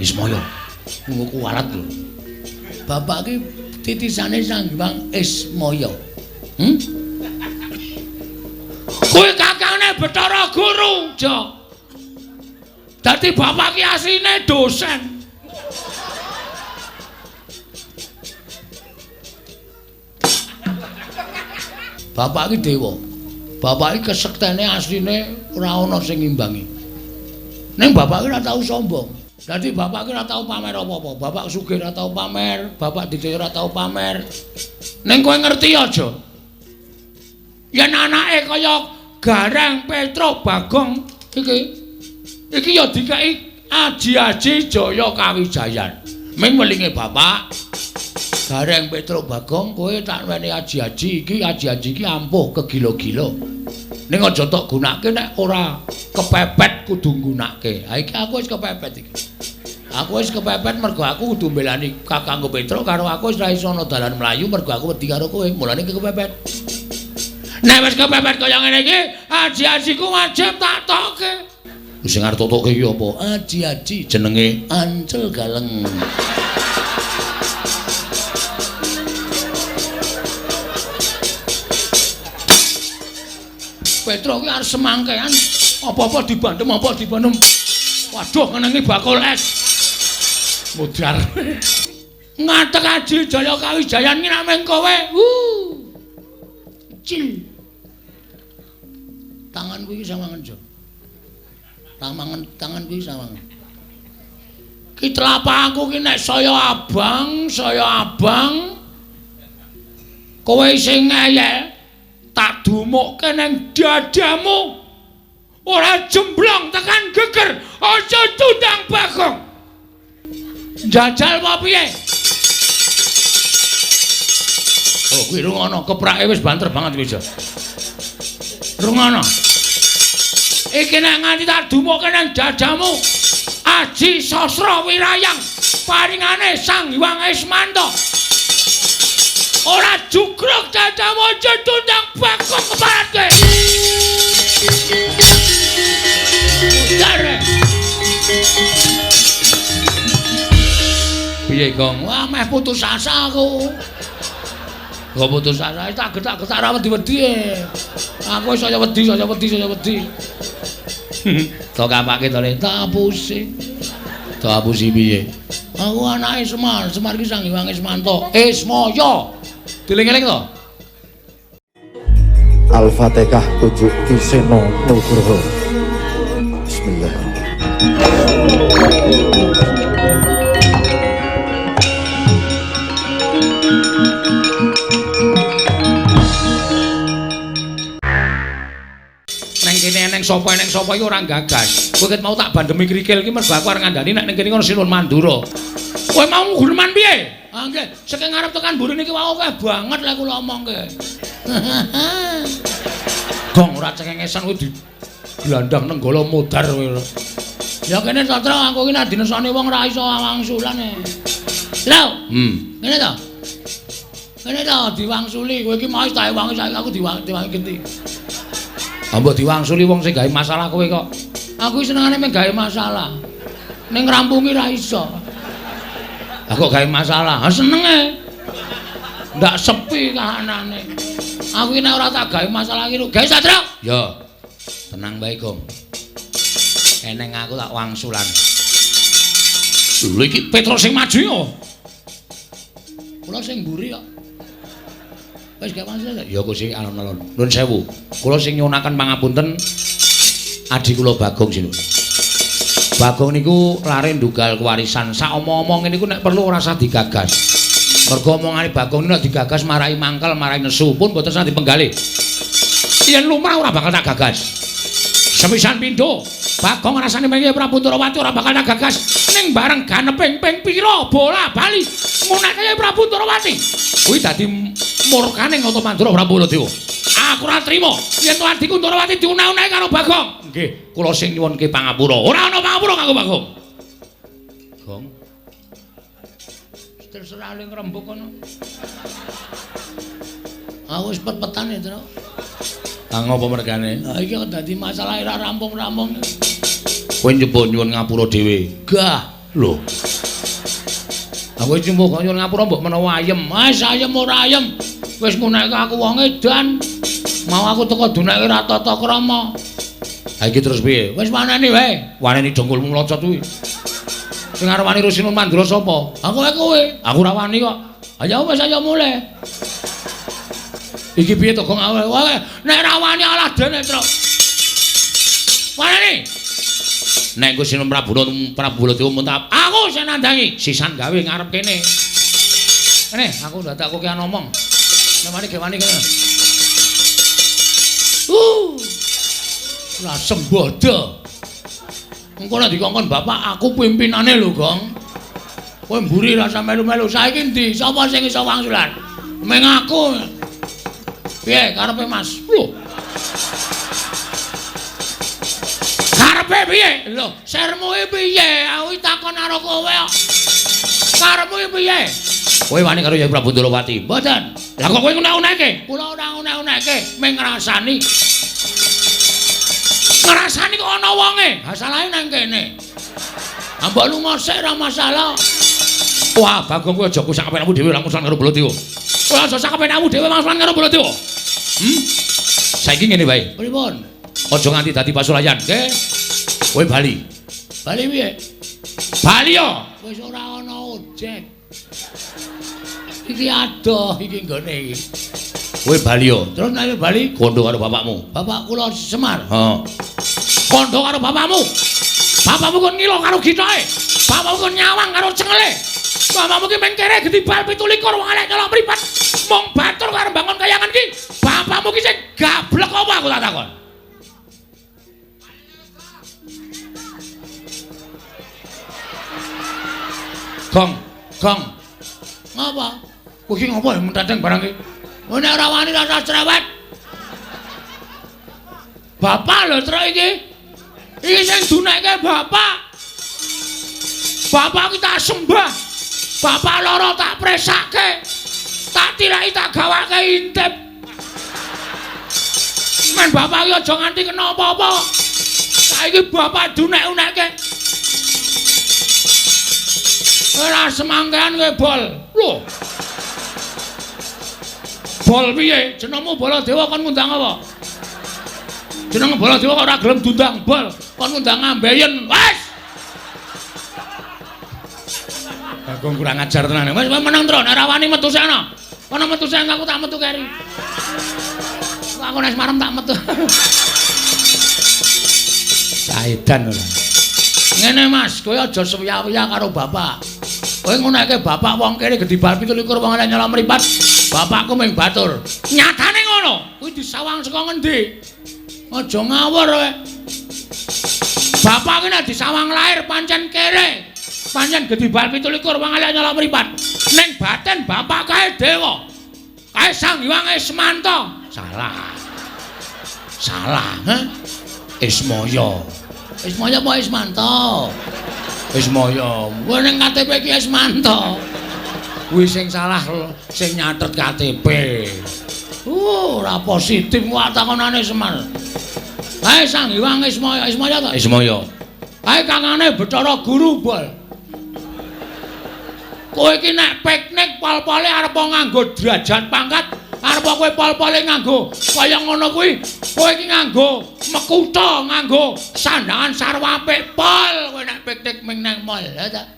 Ismaya. Ngono kuwalat lho. Bapak ki titisane Sang Hyang Ismaya. Kowe kakangane Bathara Guru, Jo. Dadi bapak ki asline dosen. Bapak ki dewa. Bapak ki kesektene asline ora ana sing ngimbangi. Ning bapak ki ora tau sombong. Dadi bapak ki ora tau pamer apa-apa. Bapak sugih ora tau pamer, bapak dijaya ora tau pamer. Ning kowe ngerti aja. Yen anake kaya Gareng Petro Bagong iki ya dikeki aji-aji Jaya Kawijayan. Ming welinge bapak Gareng Petro Bagong kowe tak wene aji-aji iki ampuh kegilo-gilo. Ning aja tok gunake nek ora kepepet kudu nggunakake. Ha iki aku wis kepepet iki. Aku wis kepepet mergo aku kudu mbelani Kakangku Petro karo aku wis ra iso ana dalan mlayu mergo aku wedi karo kowe. Mulane iki kepepet. Nek wis kepepet kaya ngene iki, aji-ajiku wajib tak tokke. Sing arep tokke iki apa? Aji-aji jenenge Ancel Galeng. Petro ki arep semangkean, apa-apa dibandem, apa dibandem. Waduh, ngene iki bakul es. Mudar. Ngatek aji Jaya Kawijayan ki namung kowe. Cil. Tanganku iki sawangen, Jo. Tanganku iki sawangen. Ki tlapakku ki nek saya abang, kowe sing ngeyel tak dumukke ning dadamu. Ora jemblong tekan geger, aja tundang Bagong. Jajal apa piye? Oh, kuwi rungono, keprake wis banter banget kuwi, Jo. Rungono. Iki nek nganti tak dumukke nang dadamu, Aji Sasra Wirayang paringane Sang Hyang Ismanta. Ora jugruk dadamu aja tundang Bagong keparat kowe. Dare. Piye, Gong? Wah, meh putus asa aku. Kok putus asa tak getak-getak ra wedi-wedi. Aku wis saya wedi. Tok kapake to le tapusi. Tapusi piye? Aku anake Semar ki Sang Hyang Ismanta. Ismaya. Dieling-eling to? Al-Fatihah tujuh Kiseno Nugroho. Bismillahirrahmanirrahim. Neng sapa iki ora gagas. Kowe ket mau tak bandemi krikil iki mergo aku arep ngandani nek ning kene ana Sinun Mandura. Kowe mau ngurman piye? Ah nggih, saking ngarep tekan mburi niki wae akeh banget lek kula omongke. Gong ora cengengesan kowe diglandang nenggala modar kowe. Ya kene Satra aku iki nek dinesoni wong ora iso wangsulan. Lho, ngene to. Kene to diwangsuli, kowe iki mau tak wangi saiki aku diwangi genti. Mbok diwangsuli wong sing gawe masalah kowe kok. Aku senengane mung gawe masalah. Ning ngrampungi ra iso. Aku gawe masalah, senenge. Ndak sepi kahanane. Aku iki nek ora tak gawe masalah iki, gawe Satra. Ya. Tenang bae, Gong. Eneng aku tak wangsulan. Lho iki Petro sing maju yo. Kula sing mburi kok. Wis gak masalah. Ya kok sing alon-alon. Nuwun sewu. Kula sing nyuwunaken pangapunten adi kula Bagong sinu. Bagong niku lare ndugal kewarisan. Sak omong-omong niku nek perlu ora usah digagas. Mergo omongane Bagong niku nek digagas marai mangkel, marai nesu pun boten usah dipenggalih. Yen lumrah ora bakal tak gagas. Sepisan pindho, Bagong rasane mengi Prabu Ndrawati ora bakal tak gagas. Ning bareng ganeping ping pira bola bali ngunake Prabu Ndrawati. Kuwi dadi murkane Ngata Mandura Prabu Baladewa. Aku ora trima yen to adhiku Ndrawati diunah-unahi karo Bagong. Nggih, kula sing nyuwunke pangapura. Ora ana pangapura kanggo Bagong. Gong. Terserah ling rembug kono. Aku wis pet-petan ya, Tru. Ah ngopo mergane? Ha iki kok dadi masalah ora rampung-rampung. Kowe nyoba nyuwun ngapura dhewe. Gah, Lho. Aku iki mbok kaya ngapura mbok menawa ayem. Mas ayem ora ayem. Wis ngunekke aku wong edan. Mau aku teko duneke ra tata krama. Ha iki terus piye? Wis waneni wae. Waneni dengkulmu mlocot kuwi. Sing arep wani Rusinun Mandra sapa? Aku kowe. Aku ora wani kok. Ayo wis ayo mulih. Iki piye to gong awake? Wae nek ra wani alah dene, Tru. Waneni. Nek engko Sinun Prabu Baladewa muntap, aku sing nandangi. Sisan gawe ngarep kene. Kene, aku ndak tak kokean ngomong. Nek wani ge wani kene. Lah sembodo. Engko nek dikongkon bapak aku pimpinane lho, Gong. Kowe mburi rasa melu-melu. Saiki ndi? Sapa sing iso wangsulan? Meng aku. Piye karepe Mas? Lho. Karepe piye? Lho, sermu piye? Aku takon karo kowe kok. Karepmu piye? Kowe wani karo Yai Prabu Ndorowati? Mboten. Lah kok kowe ngunek-uneke? Kula ora ngunek-uneke, meng ngrasani. Ngrasani kok ana wonge. Ha salahe nang kene. Ambok lunga sik ora masalah. Wah, Bagong kowe aja kusak kepenakmu dhewe langsung karo Baladewa. Kowe aja sak kepenakmu dhewe langsung karo Baladewa. Saiki ngene wae. Pripun? Aja nganti dadi pasulayan, nggih. Kowe bali. Bali piye? Bali yo. Wis ora ana ojek. Iki adoh iki nggone iki. Kowe bali yo. Terus nek bali kondo karo bapakmu. Bapak kula Semar. Heeh. Kondo karo bapakmu. Bapakmu kon ngilo karo gitoke. Bapakmu kon nyawang karo cengele. Bapakmu ki mengkere gedibal 17 wong elek nyolong mripat. Mong batur karo bangun kayangan ki. Bapakmu ki sing gablek apa aku tak takon. Gong. Ngapa? Kowe ki ngopo mentateng barang ki? Nek ora wani rasa cerewet. Bapak lho Tru iki. Iki sing dunekke bapak. Bapak ki tak sembah. Bapak loro tak presake. Tak tiraki tak gawake intip. Men bapak ki aja nganti kena apa-apa. Saiki bapak dunek-unekke. Ora semangkean kowe bol. Lho. Bol piye? Jenengmu Baladewa kon ngundang apa? Jeneng Baladewa kok ora gelem dundang bol. Kon ngundang Ambeien. Wes. Aku kurang ajar tenan. Wes meneng tru nek ora wani metu sana. Kono metu sana aku tak metu keri. Aku nek Semarang tak metu. Saedan ora. Ngene Mas, kowe aja suya-suya karo bapak. Kowe ngunekke bapak wong kene gedibal 17 wong elek nyolong mripat. Bapakku mung batur. Nyatane ngono. Kuwi disawang saka ngendi? Aja ngawur kowe. Bapak ki nek disawang lair pancen kere. Pancen gedibal 17 wong elek nyolong mripat. Ning baten bapak kae dewa. Kae Sang Hyang Ismanta. Salah, ha? Ismaya. Ismaya apa Ismanta? Ismaya. Kowe ning KTP ki Ismanta. Kuwi sing salah sing nyatet KTP. Ora positif wae takonane Semar. Kae Sang Hyang Ismaya ta? Ismaya. Kae kangane Bathara Guru bol. Kowe iki nek piknik pol-pole arep nganggo derajat pangkat, arep kowe pol-pole nganggo kaya ngono kuwi, kowe iki nganggo mekutha, nganggo sandangan sarwa apik pol. Kowe nek piknik ming nang mall, ya ta?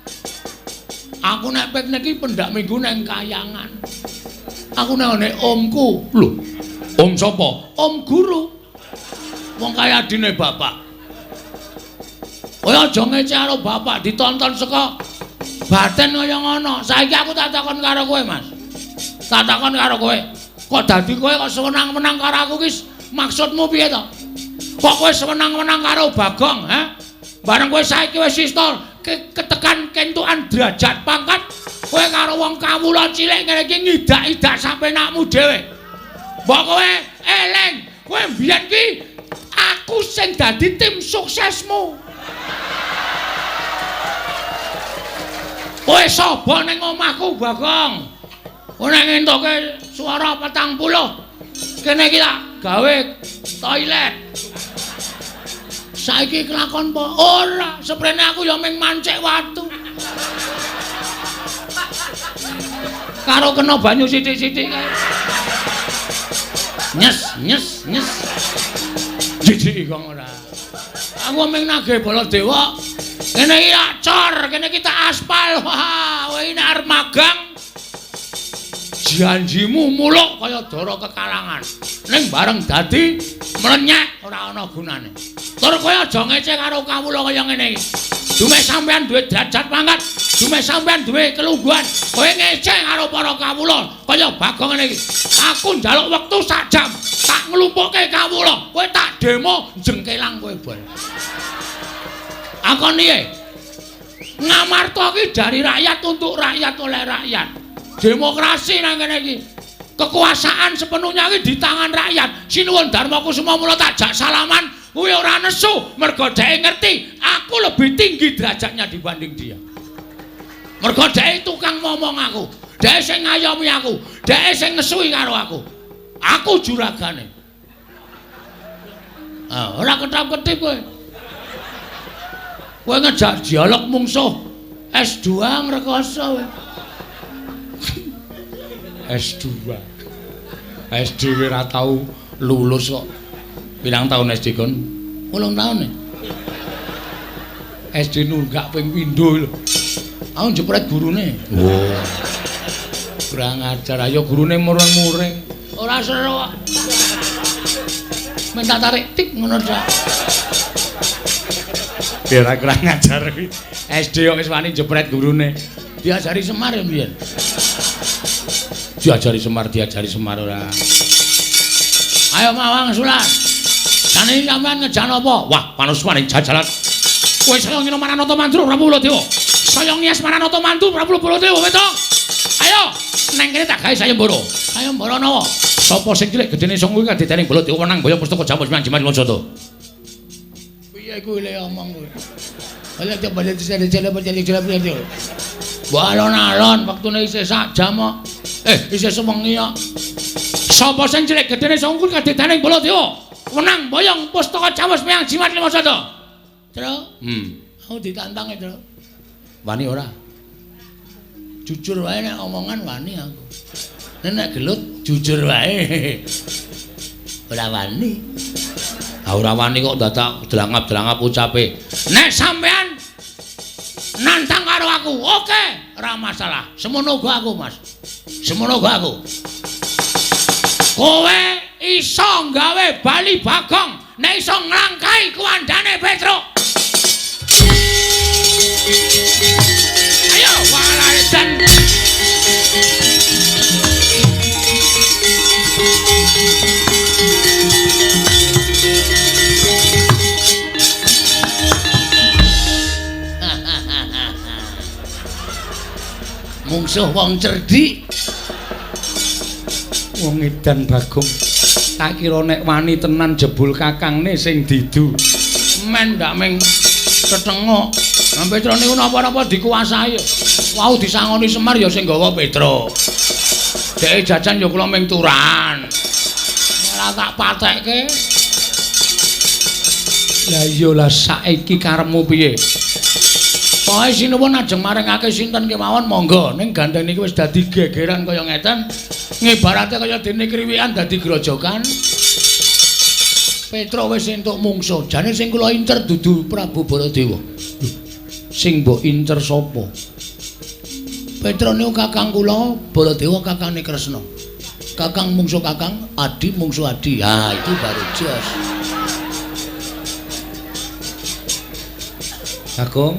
Aku nek piknik iki pendak minggu nang kayangan. Aku nang ngene omku. Lho, om sapa? Om Guru. Wong kaya adine bapak. Kowe aja ngece karo bapak ditonton saka baten kaya ngono. Saiki aku tak takon karo kowe, Mas. Tak takon karo kowe. Kok dadi kowe kok seneng-menang karo aku ki maksudmu piye to? Kok kowe seneng-menang karo Bagong, ha? Bareng kowe saiki wis istol ketekan kentukan derajat pangkat, kowe karo wong kawula cilik ngene iki ngidak-idak sampe nakmu dhewe. Mbok kowe eling, kowe mbiyen ki aku sing dadi tim suksesmu. Kowe sapa ning omahku, Bagong? Kowe nek ngentuke swara 40. Kene iki tak gawe toilet. Saiki kelakon apa? Ora, seprene aku ya ming mancik watu. Karo kena banyu sithik-sithik kae. Nyes. Jijik kok ora. Aku ming nagih Baladewa. Kene iki acor, kene kita aspal. Wah, kowe nek arep magang janjimu muluk kaya Dara Kekalangan. Ning bareng dadi mlenyek ora ana gunane. Tur kowe aja ngece karo kawula kaya ngene iki. Dume sampean duwe derajat pangkat, dume sampean duwe kelungguhan. Kowe ngece karo para kawula kaya Bagong ngene iki. Aku njaluk wektu sak jam, tak nglumpukke kawula. Kowe tak demo jengkelang kowe bol. Akon piye? Ngamarta ki dari rakyat untuk rakyat oleh rakyat. Demokrasi nang kene iki. Kekuasaan sepenuhnya iki di tangan rakyat. Sinuwun Darmakusuma mula tak jak salaman kuwi ora nesu mergo dhek ngerti aku lebih tinggi derajatnya dibanding dia. Mergo dhek tukang ngomong aku, dhek sing ngayomi aku, dhek sing ngesui karo aku. Aku juragane. Ah, ora ketap-ketip kowe. Kowe ngejak dialog mungsuh S2 ngrekoso kowe. S2. SD ora tau lulus kok. Pirang tahun SD kon? 8 tahun nih. SD nunggak ping pindho lho. Aku jepret gurune. Wow. Kurang ajar ayo gurune mureng-mureng. Ora seru kok. Minta tarik tik ngono dak. Biar kurang ajar kuwi. SD kok wis wani jepret gurune. Diajari Semar ya mbiyen. Diajari Semar ora. Ayo Mawang Sulan. Jane sampean ngejan apa? Wah, panuswaning jajalan. Kowe saya ngino Maranata Mantu Prabu Baladewa. Saya ngias Maranata Mantu Prabu Baladewa, weto. Ayo, neng kene tak gawe sayembara. Sayembara napa? Sapa sing cilik gedene sing kuwi kadidene Baladewa menang boyo pustaka Jamus Mang Jimat Losoto. Piye kuwi le omong kuwi? Ala tak balik cele berjeli. Balon-alon wektune isih sak jam kok. Isih sewengi kok. Sapa sing cilik gedene sing kuwi kadidene Baladewa? Menang boyong pustaka Jamus Mang Jimat Losoto. Tru? Aku ditantang itu. Wani ora? Jujur wae nek omongan wani aku. Nek gelut jujur wae. Ora wani. Ora wani kok dadak delangap-delangap ucape. Nek sampean nantang karo aku, oke, ora masalah. Semono uga aku, Mas. Semono uga aku. Kowe iso gawe bali Bagong, nek iso nglangkai kuwandane Petruk. Ayo walarisan. Mungsuh wong cerdik. Wong edan Bagong. Tak kira nek wani tenan jebul kakangne sing didu. Men ndak meng ketengok. Sampai Petro niku napa-napa dikuasai. Wau disangoni Semar ya sing nggawa Petro. Dek jajan ya kula ming turan. Ora tak patekke. Lah iya lah saiki karepmu piye? Pokoke sinuwun ajeng maringake sinten kemawon monggo ning gandeng niki wis dadi gegeran kaya ngeten. Ngibarate kaya dene kriwikan dadi grojokan. Petro wis entuk mungsuh. Jane sing kula incer dudu Prabu Baladewa. Sing mbok incer sapa? Petro niku kakang kula, Baladewa kakangane Kresna. Kakang mungsuh kakang, adi mungsuh adi. Ah, itu baru jos. Bagong,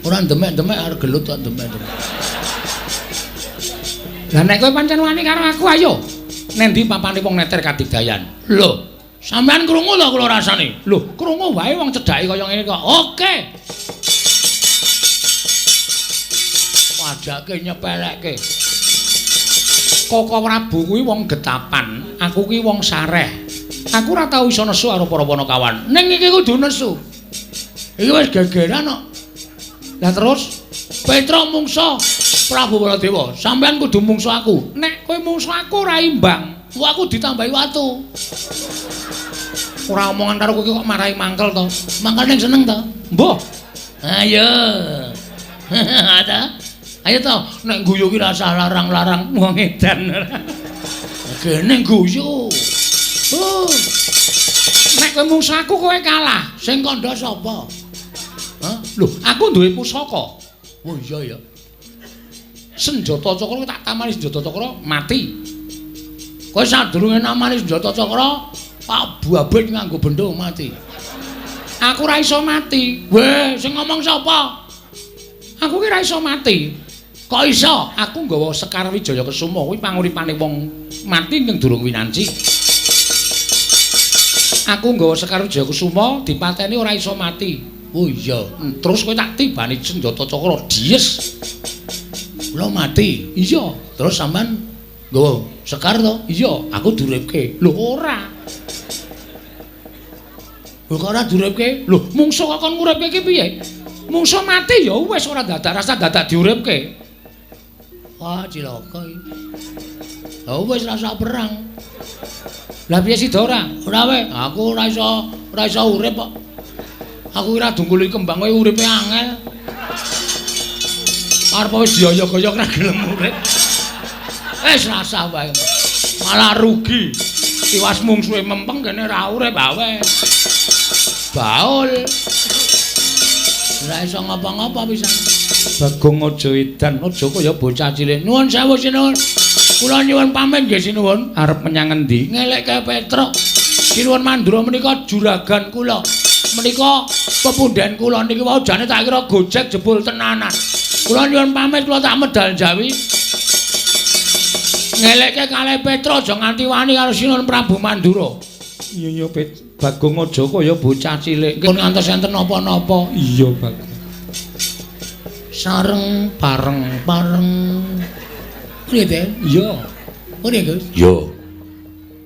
ora demek-demek arep gelut kok demek-demek. Lah nek kowe pancen wani karo aku ayo. Nek ndi papane wong neter kadigdayan. Lho, sampean krungu lho kula rasane. Lho, krungu wae wong cedhake kaya ngene kok. Oke. Wajake nyepelekke. Koko Prabu kuwi wong getapan, aku kuwi wong sareh. Aku ora tau iso nesu karo para Panakawan. Ning iki kudu nesu. Iki wis gegeran kok. Lah terus Petro mungsuh Prabu Baladewa, sampean kudu mungsuh aku. Nek kowe mungsuh aku ora imbang, aku ditambahi watu. Ora omongan karo kowe kok marahi mangkel to. Mangkel ning seneng to? Mbah. Ayo. Ada. Ayo to, nek guyu ki rasa larang-larang wong edan. Kene guyu. Nek kowe musaku kowe kalah, sing kandha sapa? Hah? Lho, aku duwe pusaka. Oh iya ya. Senjata cakra tak tamani senjata cakra mati. Kowe sadurunge namani senjata cakra, tak babet nganggo bendho mati. Aku ora iso mati. Weh, sing ngomong sapa? Aku ki ora iso mati. Kok iso? Aku nggawa Sekar Wijaya Kesuma kuwi panguripane wong mati ning durung winanci. Aku nggawa Sekar Wijaya Kesuma dipateni ora iso mati. Oh iya, terus kowe tak tibani senjata cakra dies. Kula mati. Iya, terus sampean nggawa Sekar to? Iya, aku duripke. Lho ora. Lho kok ora duripke? Lho, mungsuh kok kon nguripke iki piye? Mungsuh mati ya wis ora rasa dadak diuripke. Wah, cilaka iki. Lah wis rasa perang. Lah piye sida ora? Ora wae, aku ora iso urip kok. Aku ora dungkuli kembang kowe uripe angel. Arep wis dioyok-oyok ora gelem urip. Wis rasa wae. Malah rugi. Tiwas mungsuhe mempeng kene ora urip awe. Baul. Ora iso ngapa-ngapa pisan. Bagong aja edan, aja kaya bocah cilik. Nuwun sewu sinuwun. Kula nyuwun pamit nggih sinuwun. Arep menyang endi? Ngelekke Petruk. Sinuwun Mandura menika juragan kula. Menika pepundhen kula niki wau jane tak kira gojek jebul tenanan. Kula nyuwun pamit kula tak medal jawi. Ngelekke kalih Petruk aja nganti wani karo sinuwun Prabu Mandura. Iya Bagong aja kaya bocah cilik. Pun ngantos enten napa-napa. Iya, Bagong. Sareng pareng. Priye? Iya. Priye, Gus? Iya.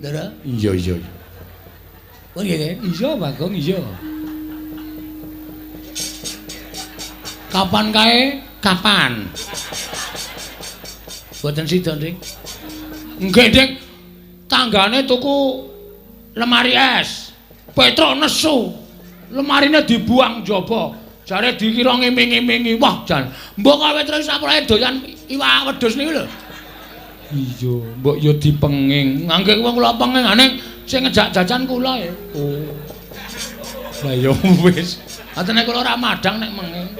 Ndara? Iya. Priye? Iya, Bagong, iya. Kapan kae? Kapan? Boten sida, Dik. Nggih, Dik. Tanggane tuku lemari es. Petruk nesu. Lemarine dibuang jaba. Jare dikira ngiming-imingi. Wah, jan. Mbok kowe terus sapurae doyan iwak wedhus niku lho. Iya, mbok ya dipenging. Ngangge wong kula penging ning sing ngejak jajan kula ya. Oh. Lah ya wis. Atene kula ora madang nek menging.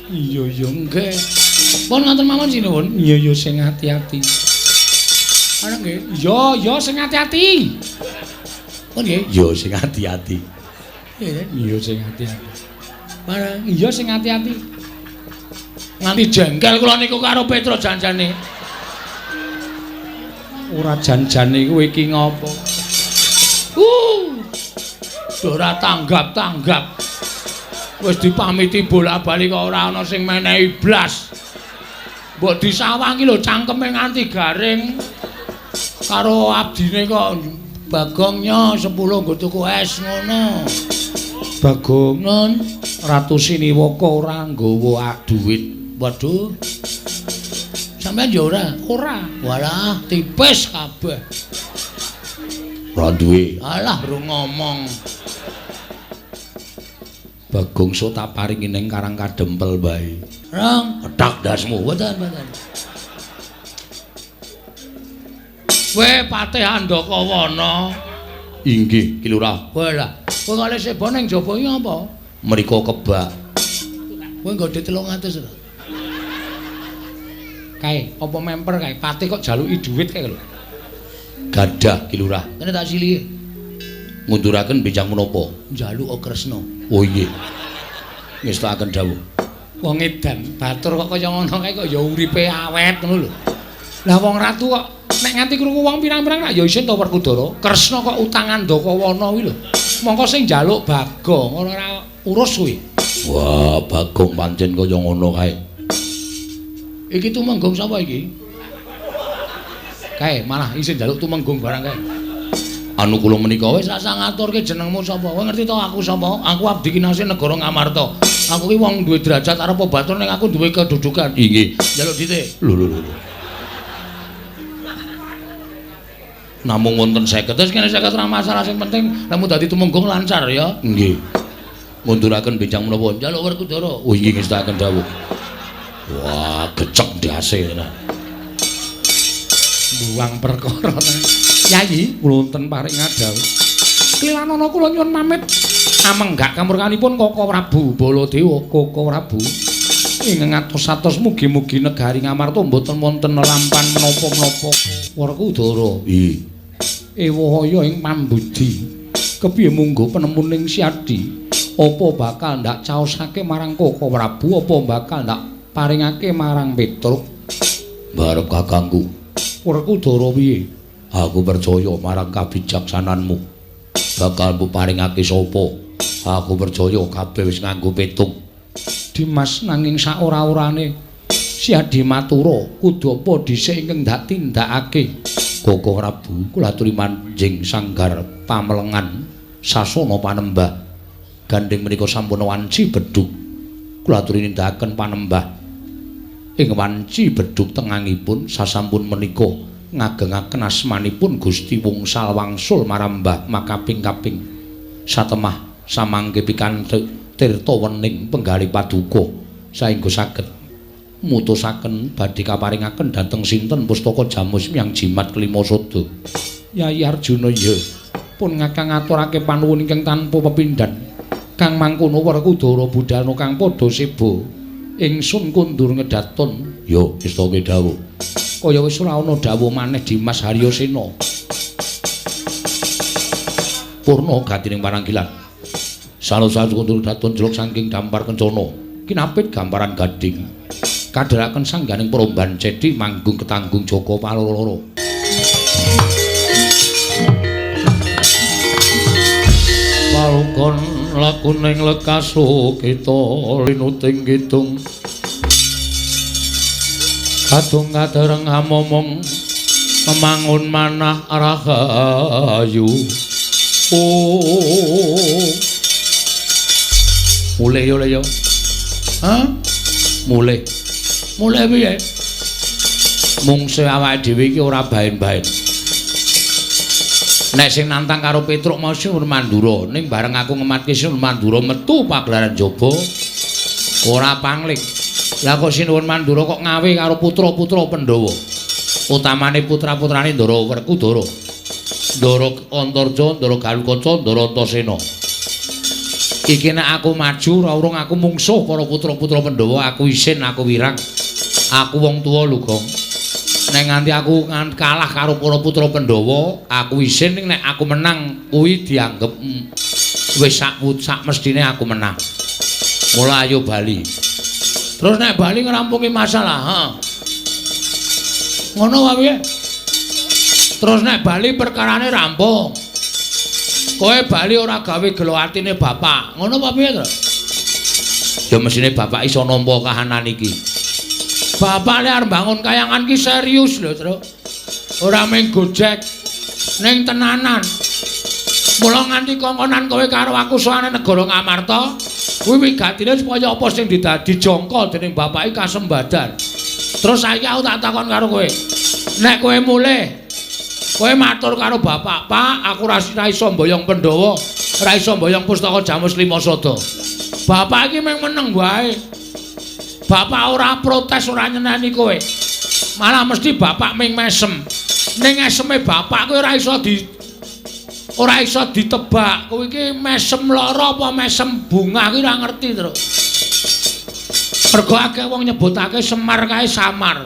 Iya nggih. Pun ngoten mawon sinuwun. Iya sing ati-ati. Ana nggih. Iya sing ati-ati. Pun nggih. Iya sing ati-ati. Iya sing ati-ati. Barang iya sing ati-ati. Nganti jengkel kula niku karo Petruk janjane. Ora janjane kowe iki ngopo? Ora tanggap-tanggap. Wis dipamiti bolak-balik kok ora ana sing menehi blas. Mbok disawangi lho cangkeme nganti garing. Karo abdine kok Bagongnya 10 nggo tuku es ngono. Bagong nun Ratu Siniwaka ora nggawa dhuwit. Waduh. Sampeyan ya ora? Ora. Walah, tipis kabeh. Ora duwe. Alah, rung ngomong. Bagong so tak paringi ning Karang Kadempel bae. Rang, ketak dasmu. Mboten. Kowe Patih Andakawana. Inggih, Ki Lurah. Walah, kowe kalih seba ning jaba iki apa? Mriko kebak. Kowe nggo 300 lho. Kae, apa memper kae? Patih kok jaluki dhuwit kae lho. Gadah, Ki Lurah. Kene tak silih. Ngunduraken benjang menapa? Njaluk Kresna. Oh iya. Ngestakaken dawuh. Wong edan, batur kok kaya ngono kae kok ya uripe awet ngono lho. Lah wong ratu kok nek nganti krungu wong pirang-pirang ya isin to Werkudara. Kresna kok utangan Ndakawana kuwi lho. Mongko sing njaluk Bagong ora urus kuwi. Wah, Bagong pancen kaya ngono kae. Iki tumenggung sapa iki? Kae malah isin njaluk tumenggung barang kae. Anu kula menika wis rasa ngaturke jenengmu sapa? Kowe ngerti to aku sapa? Aku abdi kinasih negara Ngamarta. Aku ki wong duwe derajat arep batur ning aku duwe kedudukan. Nggih. Njaluk dite. Lho. Namung wonten 50. Terus kene 50 ora masalah sing penting lamun dadi tumenggung lancar ya. Nggih. Ngunduraken benjang menapa? Njaluk Werkudara. Oh nggih ngestakaken dawuh. Wah, gecek ndase tenan. Buang perkara tenan. Yayi, wonten paring ngadawu. Klilanana kula nyuwun pamit. Amenggak kamurkanipun Koko Prabu Baladewa, Koko Prabu. Ing ngatos-atos mugi-mugi negari Ngamarta mboten wonten lampahan menapa-menapa Werkudara. Ewahaya ing pambudi. Kepiye munggo penemuning Siadi? Apa bakal ndak caosake marang Koko Prabu apa bakal ndak paringake marang Petruk? Barep kakangku. Werkudara piye? Aku percaya marang kabijaksananmu. Bakal mbok paringake sapa? Aku percaya kabeh wis nganggo petung. Dimas nanging sak ora-orane Siadi matura kudu apa dhisik ingkang ndak tindakake. Koko Prabu kula aturi manjing sanggar pamelengan sasana panembah. Gandeng menika sampun wanci bedhug. Kula aturi nindakaken panembah ing wanci bedhug tengangipun sasampun menika ngagengaken asmanipun Gusti Wungsal Wangsul marambah makaping-kaping satemah samangke pikantuk tirta wening penggali paduka saengga saged mutusaken badhe kaparingaken dhateng sinten pustaka Jamus Myang Jimat Kelima Sada. Yayi Arjuna ya pun ngakang ngaturake panuwun ingkang tanpa pepindhan. Kang mangkono Werkudara budalna kang padha seba ingsun kundur ngedaton. Ya wis to dawuh. Kaya wis ora ana dawuh maneh Dimas Haryasena. Purna gatining paranggilan. Salus-salus kundur daton jeluk saking dampar kencana. Kinapit gamparan gading. Kadharaken sangganing peromban cedhik manggung ketanggung Jaka Paloro. Palukon lakuning lekaso kita linuting kidung. Kadung kadereng amomong memangun manah rahayu. Mulai yo. Hah? Mulai piye? Mungsuh awake dhewe iki ora baen-baen. Nek sing nantang karo Petruk mau Sinur Mandura, ning bareng aku ngematke Sinur Mandura metu pagelaran jaba ora pangling. Lah kok Sinur Mandura kok ngawe karo putra-putra Pandhawa. Utamane putra-putrane Ndara Werkudara. Ndara Antarja, Ndara Galukaca, Ndara Antasena. Iki nek aku maju ora urung aku mungsuh para putra-putra Pandhawa, aku isin, aku wirang. Aku wong tuwa lho, Gong. Nek nganti aku kalah karo para putra Pandhawa, aku isin ning nek aku menang kuwi dianggep wis sak mestine aku menang. Mula ayo bali. Terus nek bali ngrampungi masalah, ha. Ngono wae. Terus nek bali perkarane rampung. Kowe bali ora gawe gelo atine bapak. Ngono apa piye, Tru? Ya mesine bapak iso nampa kahanan iki. Bapak nek arep bangun kayangan ki serius lho, Tru. Ora mung gojek ning tenanan. Mula nganti kongkonan kowe karo aku sowane negara Ngamarta, kuwi wigatine supaya apa sing dijongkol dening bapak iki kasembadan. Terus saiki aku tak takon karo kowe. Nek kowe mulih kowe matur karo bapak, "Pak, aku ra iso mboyong Pandhawa, ra iso mboyong Pustaka Jamus Lima Sada." Bapak iki mung meneng wae. Bapak ora protes, ora nyeneni kowe. Malah mesti bapak mung mesem. Ning eseme bapak kowe ora iso ditebak. Kowe iki mesem lara apa mesem bungah iki ora ngerti, Tru. Mergo akeh wong nyebutake Semar kae samar.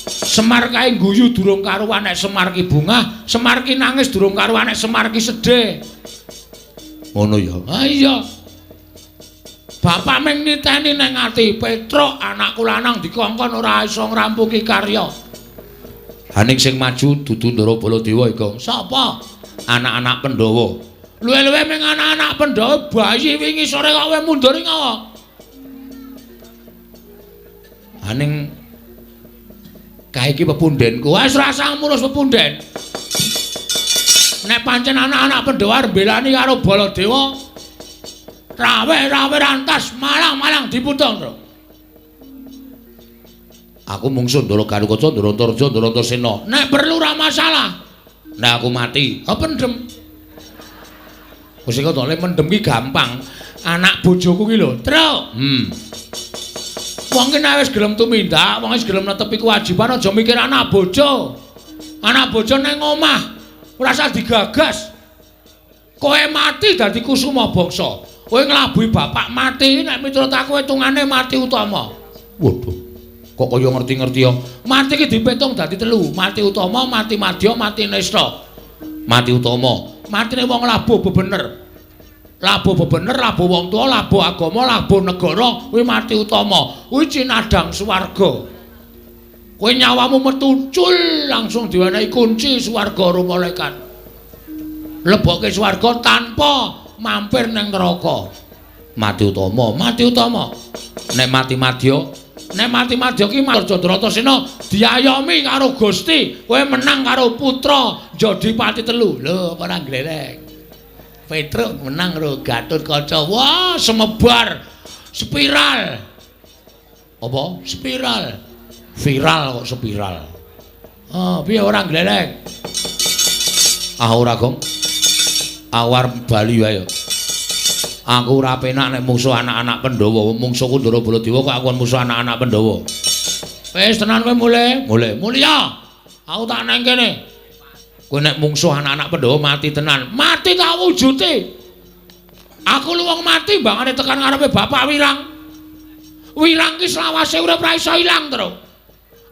Semar kae guyu durung karuan nek Semar ki bungah, Semar ki nangis durung karuan nek Semar ki sedih. Ngono ya. Ha iya. Bapak mung niteni nang ati Petruk anakku lanang dikongkon ora iso ngrampungi karya. Haning sing maju dudu Ndara Baladewa iku. Sapa? Anak-anak Pandhawa. Luwe-luwe mung anak-anak Pandhawa bayi wingi sore kok kowe mundur ngawa. Haning kae iki pepundhenku. Wis rasa ngurus pepundhen. Nek pancen anak-anak Pandhawa mbelani karo Baladewa, rawe rantas malang diputung, Tru. Aku mungsuh Ndara Galukaca, Ndara Antarja, Ndara Antasena. Nek perlu ora masalah. Nek aku mati, pendem. Wis kok mendem ki gampang. Anak bojoku ki lho, Tru. Wong ki nek wis gelem tumindak, wong wis gelem netepi kewajiban aja mikir anak bojo. Anak bojo ning omah ora usah digagas. Kowe mati dadi kusuma bangsa. Kowe nglabuhi bapak mati nek miturut aku hitungane mati utama. Waduh. Kok kaya ngerti-ngerti ya. Mati ki dipitung dadi 3. Mati utama, mati madya, mati nista. Mati utama. Matine wong labuh bebener. Labuh bebener, labuh wong tua, labuh agama, labuh negara, kuwi mati utama. Kuwi cinadang swarga. Kowe nyawamu metu cul langsung diwenehi kunci swarga karo malaikat. Lebokke swarga tanpa mampir ning neraka. Mati utama, mati utama. Nek mati madya, nek mati madya ki Dratasena diayomi karo Gusti, kowe menang karo putra Jodipati 3. Lho, ora gleleng. Petruk menang karo Gatotkaca. Wah, semebar spiral. Apa? Spiral. Viral kok spiral. Oh, piye ora gleleng? Ah ora, Gong. Awar bali wae. Aku ora penak nek musuh anak-anak Pandhawa. Mungsuhku Ndara Baladewa kok aku musuh anak-anak Pandhawa. Wis tenan kowe mulih. Mulya. Aku tak nang kene. Kowe nek mungsuh anak-anak Pandhawa mati tenan. Mati tak wujude. Aku lu wong mati mbangane tekan ngarepe Bapak Wirang. Wirang ki selawase urip ra iso ilang terus.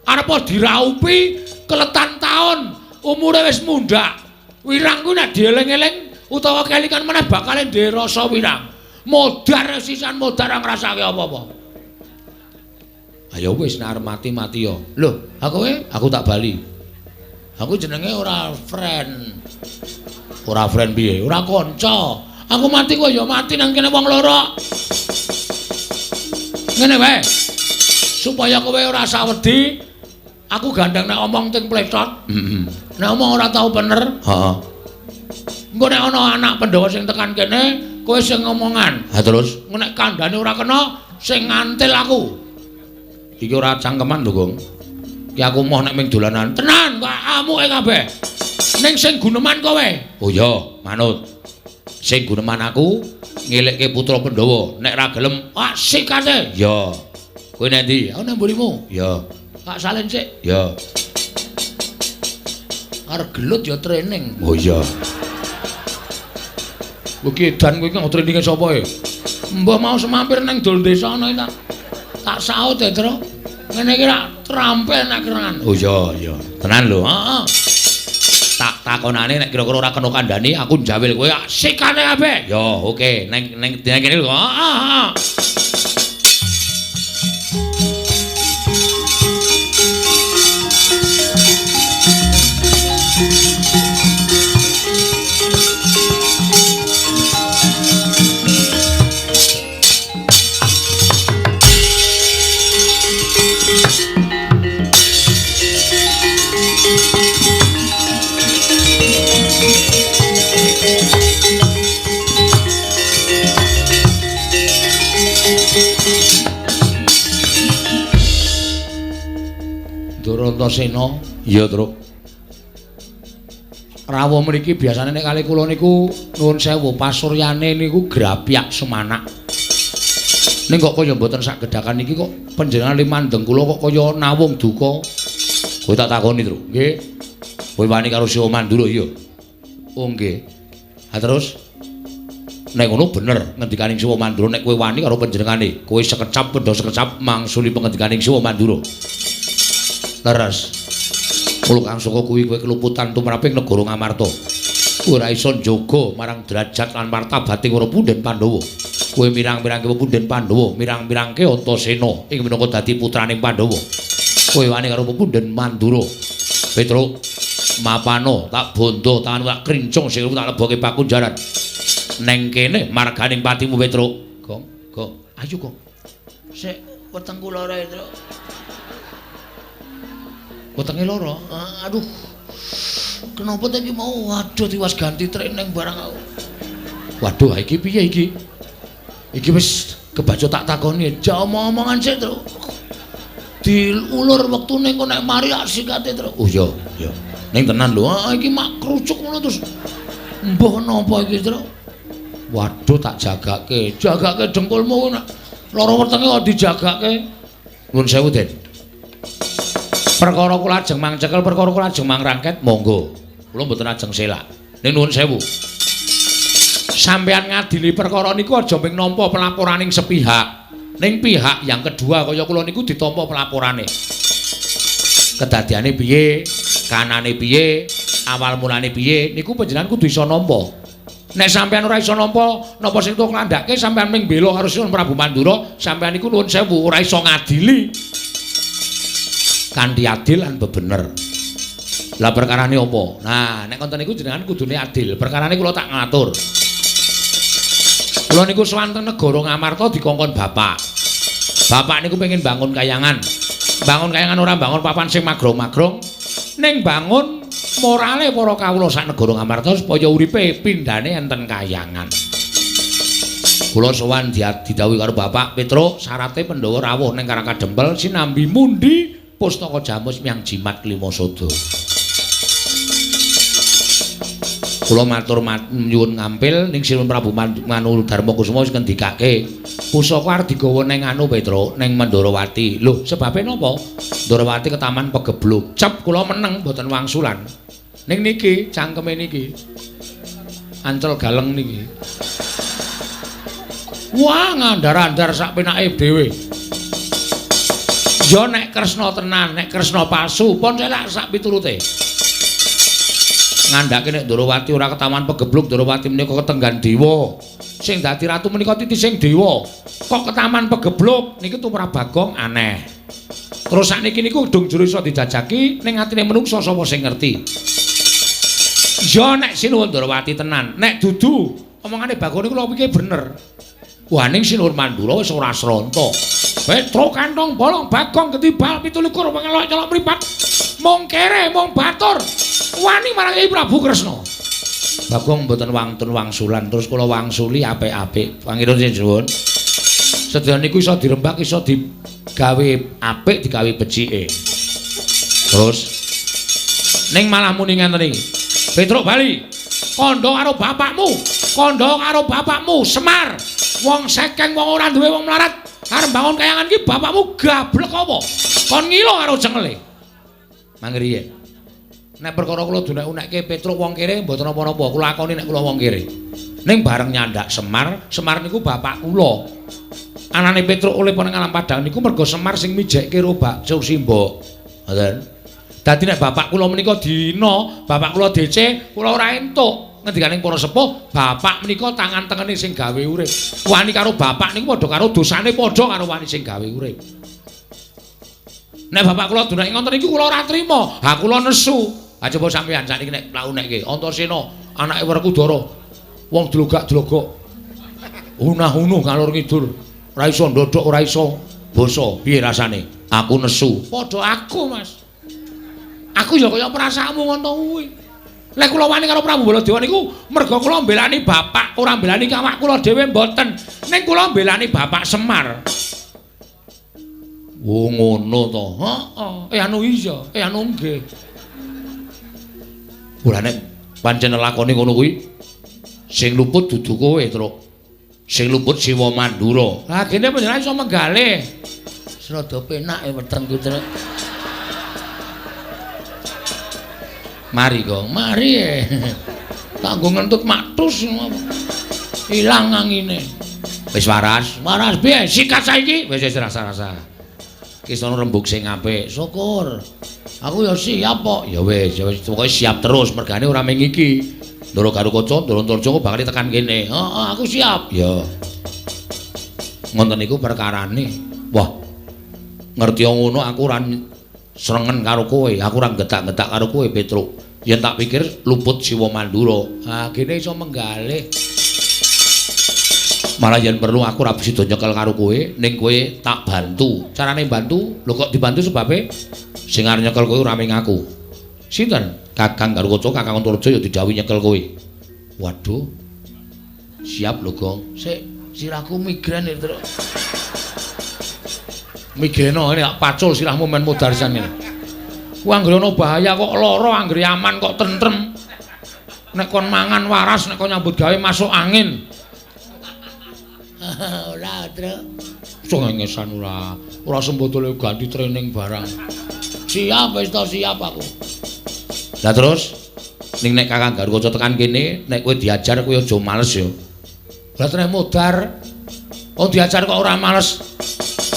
Arep diraupi keletan taun, umure wis mundhak. Wirang ku nek dieling-eling utawa kelingan meneh bakal duwe rasa wirang. Modar sisan modar ora ngrasake apa-apa. Ayo wis nek arep mati yo. Lho, aku tak bali. Aku jenenge ora friend. Ora friend piye? Ora kanca. Aku mati kok ya mati nang kene wong loro. Ngene wae. Supaya kowe ora usah wedi, aku gandeng nek omong ting pletot. Nek omong ora tau bener. Heeh. Engko nek ana anak Pandhawa sing tekan kene, kowe sing ngomongan. Ha terus nek kandhane ora kena, sing ngantil aku. Iki ora cangkeman lho, Gong. Ki aku moh nek ming dolanan. Tenan, kok amuke kabeh. Ning sing guneman kowe. Oh iya, manut. Sing guneman aku ngelekke putra Pandhawa. Nek ra gelem, sikate. Ya. Kowe nek ndi? Aku nang mburimu. Ya. Kak Salin sik. Ya. Arep gelut ya training. Oh iya. Kuwi edan kuwi kok traininge sapa e? Mbah mau semampir nang dol desa ana iki tak saut ya, Tru. Ngene iki rak trampil nek kerengan. Oh iya. Tenan lho. Heeh. Tak takonane nek kira-kira ora kena kandhane aku njawil kowe sikane kabeh. Ya, oke. Neng kene lho. Heeh. Antasena. Iya, Truk. Rawuh mriki biasane nek kali kula niku nuwun sewu pasuryane niku grapyak semanak. Ning kok kaya mboten sak gedhakan iki kok panjenengan limandeng kula kok kaya nawung duka. Kowe tak takoni, Truk. Nggih. Kowe wani karo Siwa Mandura iya? Oh, nggih. Ha terus nek ngono bener ngendikaning Siwa Mandura nek kowe wani karo panjenengane, kowe sekecap pedha sekecap mangsuli pangendikaning Siwa Mandura. Leres. Mula kang saka kuwi kowe keluputan tumraping negara Ngamarta. Kowe ora iso njaga marang derajat lan martabating para punden Pandhawa. Kowe mirang-mirangke punden Pandhawa, mirang-mirangke Antasena ing minangka dadi putraning Pandhawa. Kowe wani karo punden Mandura. Petruk mapano tak bondo tanganmu tak krincung sing tak lebokke pakunjaran. Neng kene marganing patimu Petruk. Gong. Ayo, Gong. Sik wetengku lara, Petruk. Wetenge loro. Aduh. Kenapa ta iki mau? Waduh tiwas ganti training barang aku. Waduh, iki piye iki? Iki wis kebaca tak takoni. Ja omong-omongan sik, Tru. Diulur wektune engko nek mari asikate, Tru. Oh iya. Ning tenan lho, iki mak krucuk ngono terus. Mbah napa iki, Tru? Waduh tak jagake. Jagake dengkulmu nek lara wetenge kok dijagake. Nuwun sewu, Den. Perkara kula ajeng mangcekel, perkara kula ajeng mangrangket, monggo. Kula mboten ajeng selak. Ning nuwun sewu. Sampeyan ngadili perkara niku aja ming nampa pelaporaning sepihak. Ning pihak yang kedua kaya kula niku ditampa pelaporane. Kedadiane piye? Kanane piye? Awal mulane piye? Niku panjenengan kudu isa nampa. Nek sampeyan ora isa nampa, napa sing tok nglandhake sampeyan ming bela karo Sinun Prabu Mandura, sampeyan niku nuwun sewu ora isa ngadili. Kanthi adil lan bebener. Lah perkarane apa? Nah, nek konten niku jenengan kudune adil. Perkarane kula tak ngatur. Kula niku swanten negara Ngamarta dikongkon bapak. Bapak niku pengen bangun kayangan. Bangun kayangan ora bangun papan sing magrong-magrong, ning bangun morale para kawula sak negara Ngamarta supaya uripe pindhane enten kayangan. Kula sowan didhawuhi karo Bapak Petruk syarate Pandhawa rawuh ning Karangkadempel sinambi mundi Pustaka Jamus Miang Jimat Klimasada. Kula matur nyuwun ngampil ning Sinun Prabu Manu Darmakusuma wis ngendikake pusaka arep digawa ning anu Petruk ning Mandharawati. Lho, sebabe napa? Mandharawati ketaman pegebluk. Cep kula meneng mboten wangsulan. Ning niki cangkeme niki. Ancel galeng niki. Wah, ngandar-andar sak penake dhewe. Ya nek Kresna tenan, nek Kresna palsu, pon selak sak piturute. Ngandhake nek Ndrawati ora ketaman pegebluk, Ndrawati menika ketenggan dewa. Sing dadi ratu menika titising dewa. Kok ketaman pegebluk niki tumrap Bagong aneh. Terus sakniki niku dung jero iso dijajaki ning atine menungsa sapa sing ngerti. Ya nek Sinuwun Ndrawati tenan, nek dudu omongane Bagong niku lho iki bener. Wah ning Sinuwun Mandura wis ora sronto. Petruk kantong bolong Bagong ketibal 17 pengelok-celok mripat. Mung kere, mung batur. Wani marang Kyai Prabu Kresna. Bagong mboten wangtun wangsulan terus kula wangsuli apik-apik. Pangiran sinuwun. Sedaya niku iso dirembak, iso digawe apik, digawe becike. Terus ning malah muni ngenten iki. Petruk bali. Kandha karo bapakmu. Kandha karo bapakmu Semar. Wong sekeng wong ora duwe wong melarat. Arep bangun kayangan iki bapakmu gablek apa? Kon ngilo karo jengele. Mangriye. Nek perkara kula dunek-unekke Petruk wong kere mboten napa-napa, kula akoni nek kula wong kere. Ning bareng nyandak Semar, Semar niku bapak kula. Anane Petruk oleh ning alam Padang niku mergo Semar sing mijekke robak Sursimba. Ngoten. Dadi nek bapak kula menika dina, bapak kula DC, kula ora entuk. Ngendikaning para sepuh, bapak menika tangan tengene sing gawe urip. Wani karo bapak niku padha karo dosane padha karo wani sing gawe urip. Nek bapak kula dunek ngoten iki kula ora trima. Ha kula nesu. Ha coba sampeyan sakniki nek launekke Antasena anake Werkudara. Wong dlogak-dlogok. Unah-unuh ngalor ngidul. Ora iso ndodhok, ora iso basa. Piye rasane? Aku nesu. Padha aku, Mas. Aku ya kaya perasaanmu ngono kuwi. Lek kula wani karo Prabu Baladewa niku merga kula mbelani bapak, ora mbelani awak kula dhewe mboten. Ning kula mbelani bapak Semar. Oh ngono to. Heeh. Anu iya, anu nggih. Ora nek pancen lakone ngono kuwi sing luput dudu kowe, Truk. Sing luput Siwa Mandura. Lah kene panjenengan iso menggalih. Rada penake weteng ku, Truk. Mari kok, mari. Kanggo ngentut matus ilang angine. Wis waras, waras piye? Sikat saiki. Wis rasa-rasa. Ki sono rembug sing apik. Syukur. Aku ya siap kok. Ya wis, pokoke siap terus mergane ora ming iki. Ndoro karo Kaca, Ndoro Antarja bakal tekan kene. Heeh, aku siap. Ya. Ngoten niku perkarane. Wah. Ngerti ngono aku ora srengen karo kowe, aku ora getak-getak karo kowe, Petruk. Yen tak pikir luput Siwa Mandura. Ah, kene iso menggalih. Malah yen perlu aku ora bisa nyekel karo kowe, ning kowe tak bantu. Carane bantu, lho kok dibantu sebabe sing arep nyekel kowe ora ming aku. Sinten? Kakang Garukaca, Kakang Antarja ya didhawuhi nyekel kowe. Waduh. Siap lho, Gong. Sik, sirahku migren iki, Truk. Migreno ini pacul sirahmu men mudarisan ini. Ku anggere ana bahaya kok lara, anggere aman kok tentrem. Nek kon mangan waras, nek kon nyambut gawe masuk angin. Ora, Truk. cengengesan ora sembodole ganti training barang. Siap wis to siap aku. Lah terus ning nek Kakang Garukaca tekan kene nek kowe diajar kowe aja males ya. Lah trek modar. Oh diajar kok ora males.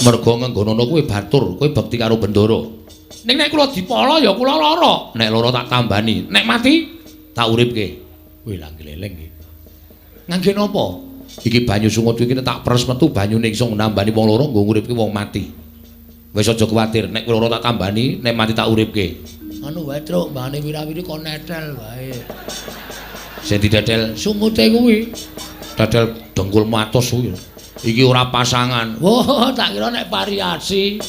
Mergo ngenggono kowe batur, kowe bekti karo Bendara. Ning nek kula dipala ya kula lara. Nek lara tak tambani, nek mati tak uripke. Wih lah gleleng iki. Ngangge napa? Iki banyu sungut iki tak peres metu banyune iso nambani wong lara nggo nguripke wong mati. Wis aja kuwatir, nek kowe lara tak tambani, nek mati tak uripke. Anu wae, Truk, mbane wirawiri kok netel wae. Sing didadel sungute kuwi. Dadel dengkulmu atos kuwi. Iki ora pasangan. Wah, tak kira nek variasi.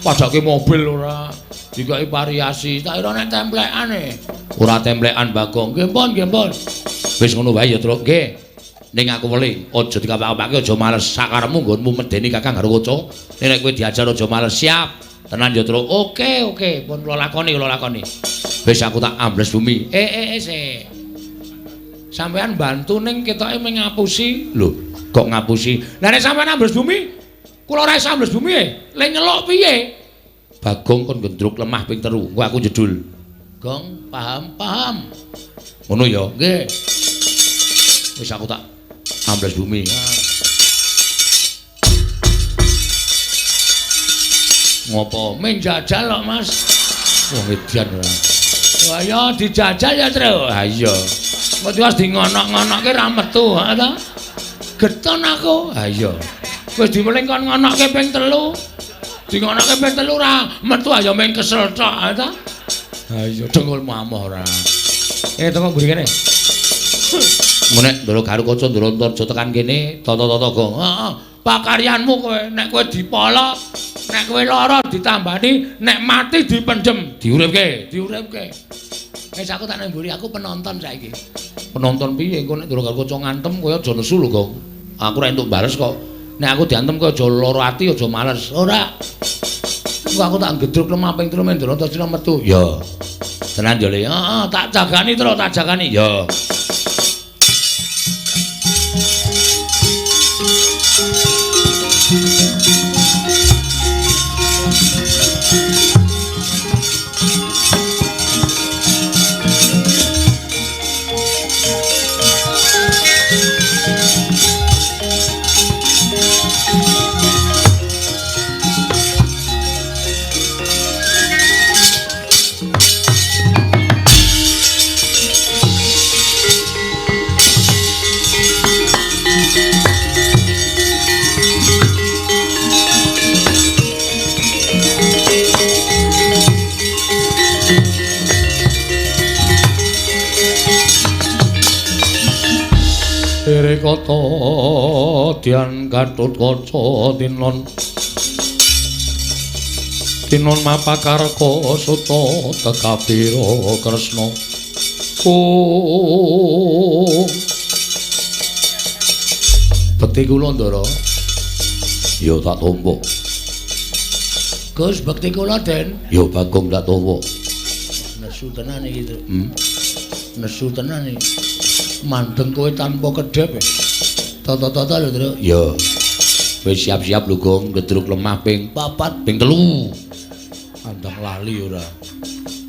Padake mobil ora. Dikai variasi, tak kira nek templekane. Ora templekan Bagong. Nggih, Pon, nggih, Pon. Wis ngono wae ya, Truk. Nggih. Ning aku weli, aja dikapak-kapake, aja males. Sakarepmu nggonmu medeni Kakang Garukaca. Nek kowe diajar aja males, siap. Tenan ya, Truk. Oke, pun kula lakoni. Wis aku tak ambles bumi. Sik. Sampeyan bantu ning ketoke mung ngapusi. Lho, kok ngapusi? Lah nek sampeyan ambles bumi, kula ora iso ambles bumi. Le nyeluk piye? Bagong kon gendruk lemah ping 3. Engko aku jedul. Gong, paham. Ngono ya? Nggih. Wis aku tak ambles bumi. Ngopo? Ming jajal kok, Mas. Wong edian ora. Wah ya dijajal ya, Tru. Ha iya. Kok wis dingonok-ngonokke ra metu, ha ta? Geton aku. Ha iya. Wis diweling kon ngonokke ping 3. Dingonokke ping 3 ra metu ayo ming kesel tok, ha ta? Ha iya, dengkulmu amoh ora. Tengok mburi kene. Menek Ndara Garukaca Ndara aja tekan kene, tata-tata Gong. Heeh. Pakaryanmu kowe, nek kowe dipala, nek kowe lara ditambani, nek mati dipendhem, diuripke. Wis aku tak nang mburi, aku penonton saiki. Penonton piye engko nek Ndara Garukaca ngantem kowe aja nesu lho, Gong. Aku ora entuk bales kok. Nek aku diantem kowe aja lara ati, aja males. Ora. Engko aku tak gedruk lemah ping 3 Ndara Antasena metu. Ya. Tenan yo, Le. Heeh, tak jagani terus, tak jagani. Ya. Kata Dian Gatotkaca tinon mapakarka suta tekapira Kresna bekti kula Ndara ya tak tampa Gus bekti kula Den ya Bagong tak tampa nesu tenan iki nesu tenan iki mandeng kowe tanpa kedhep. Tata-tata lho, Tru. Ya. Wis siap-siap lho, Gong, gedruk lemah ping 4, ping 3. Andang lali ora.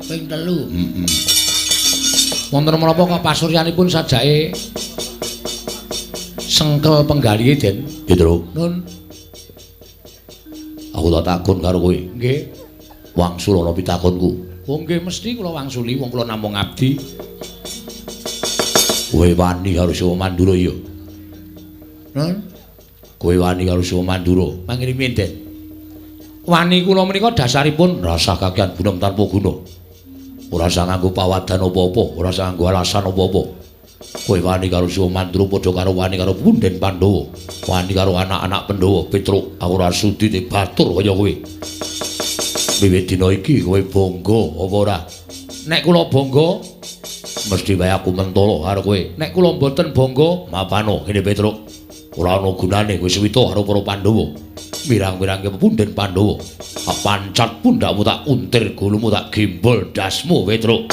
Ping 3. Wonten menapa kok pasuryanipun sajake sengkel penggalihe, Den? Ya, Tru. Nun. Aku tak takon karo kowe. Nggih. Wangsul ana pitakonku. Oh, nggih mesti kula wangsuli wong kula namung abdi. Kowe wani karo Siwa Mandura ya. Kowe wani karo Siwa Mandura. Mangkene menden. Wani kula menika dasaripun rasa kakehan gunem tanpa guna. Ora usah nganggo pawadan apa-apa, ora usah nganggo alasan apa-apa. Kowe wani karo Siwa Mandura padha karo wani karo Punden Pandhawa. Wani karo anak-anak Pandhawa, Petruk, aku ora sudi batur kaya kowe. Wiwit dina iki kowe bangga apa ora? Nek kula bangga mesti wae aku mentolo karo kowe. Nek kula mboten bangga, mapano kene Petruk. Ora ana gunane kowe suwita karo para Pandhawa. Mirang-mirang Punden Pandhawa. Pancat pundakmu tak untir, gulumu tak gembol dasmu, Petruk.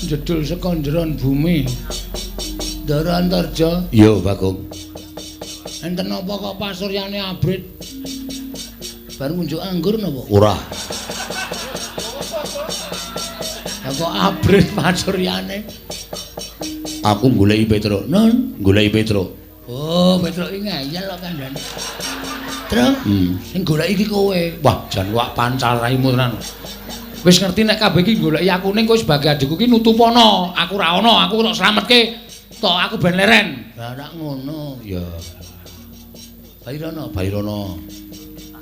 jedul saka njeron bumi. Ndara Antarja. Yo, Bagong. Enten apa kok pasuryane abrit? Bar ngunjuk anggur napa? Ora. Lah kok abrit pasuryane? Aku goleki Petro. Non, Goleki Petro. oh, Petro iki ngeyel kok kandhane. Truk, sing goleki iki kowe. Wah, jan wak pancal raimu tenan. Wis ngerti nek kabeh iki goleki aku ning kowe sebagai adikku iki nutupono. Aku ra ono, aku tok slametke. Tok aku ben leren. Lah rak ngono. Ya. Bairono. Bairono.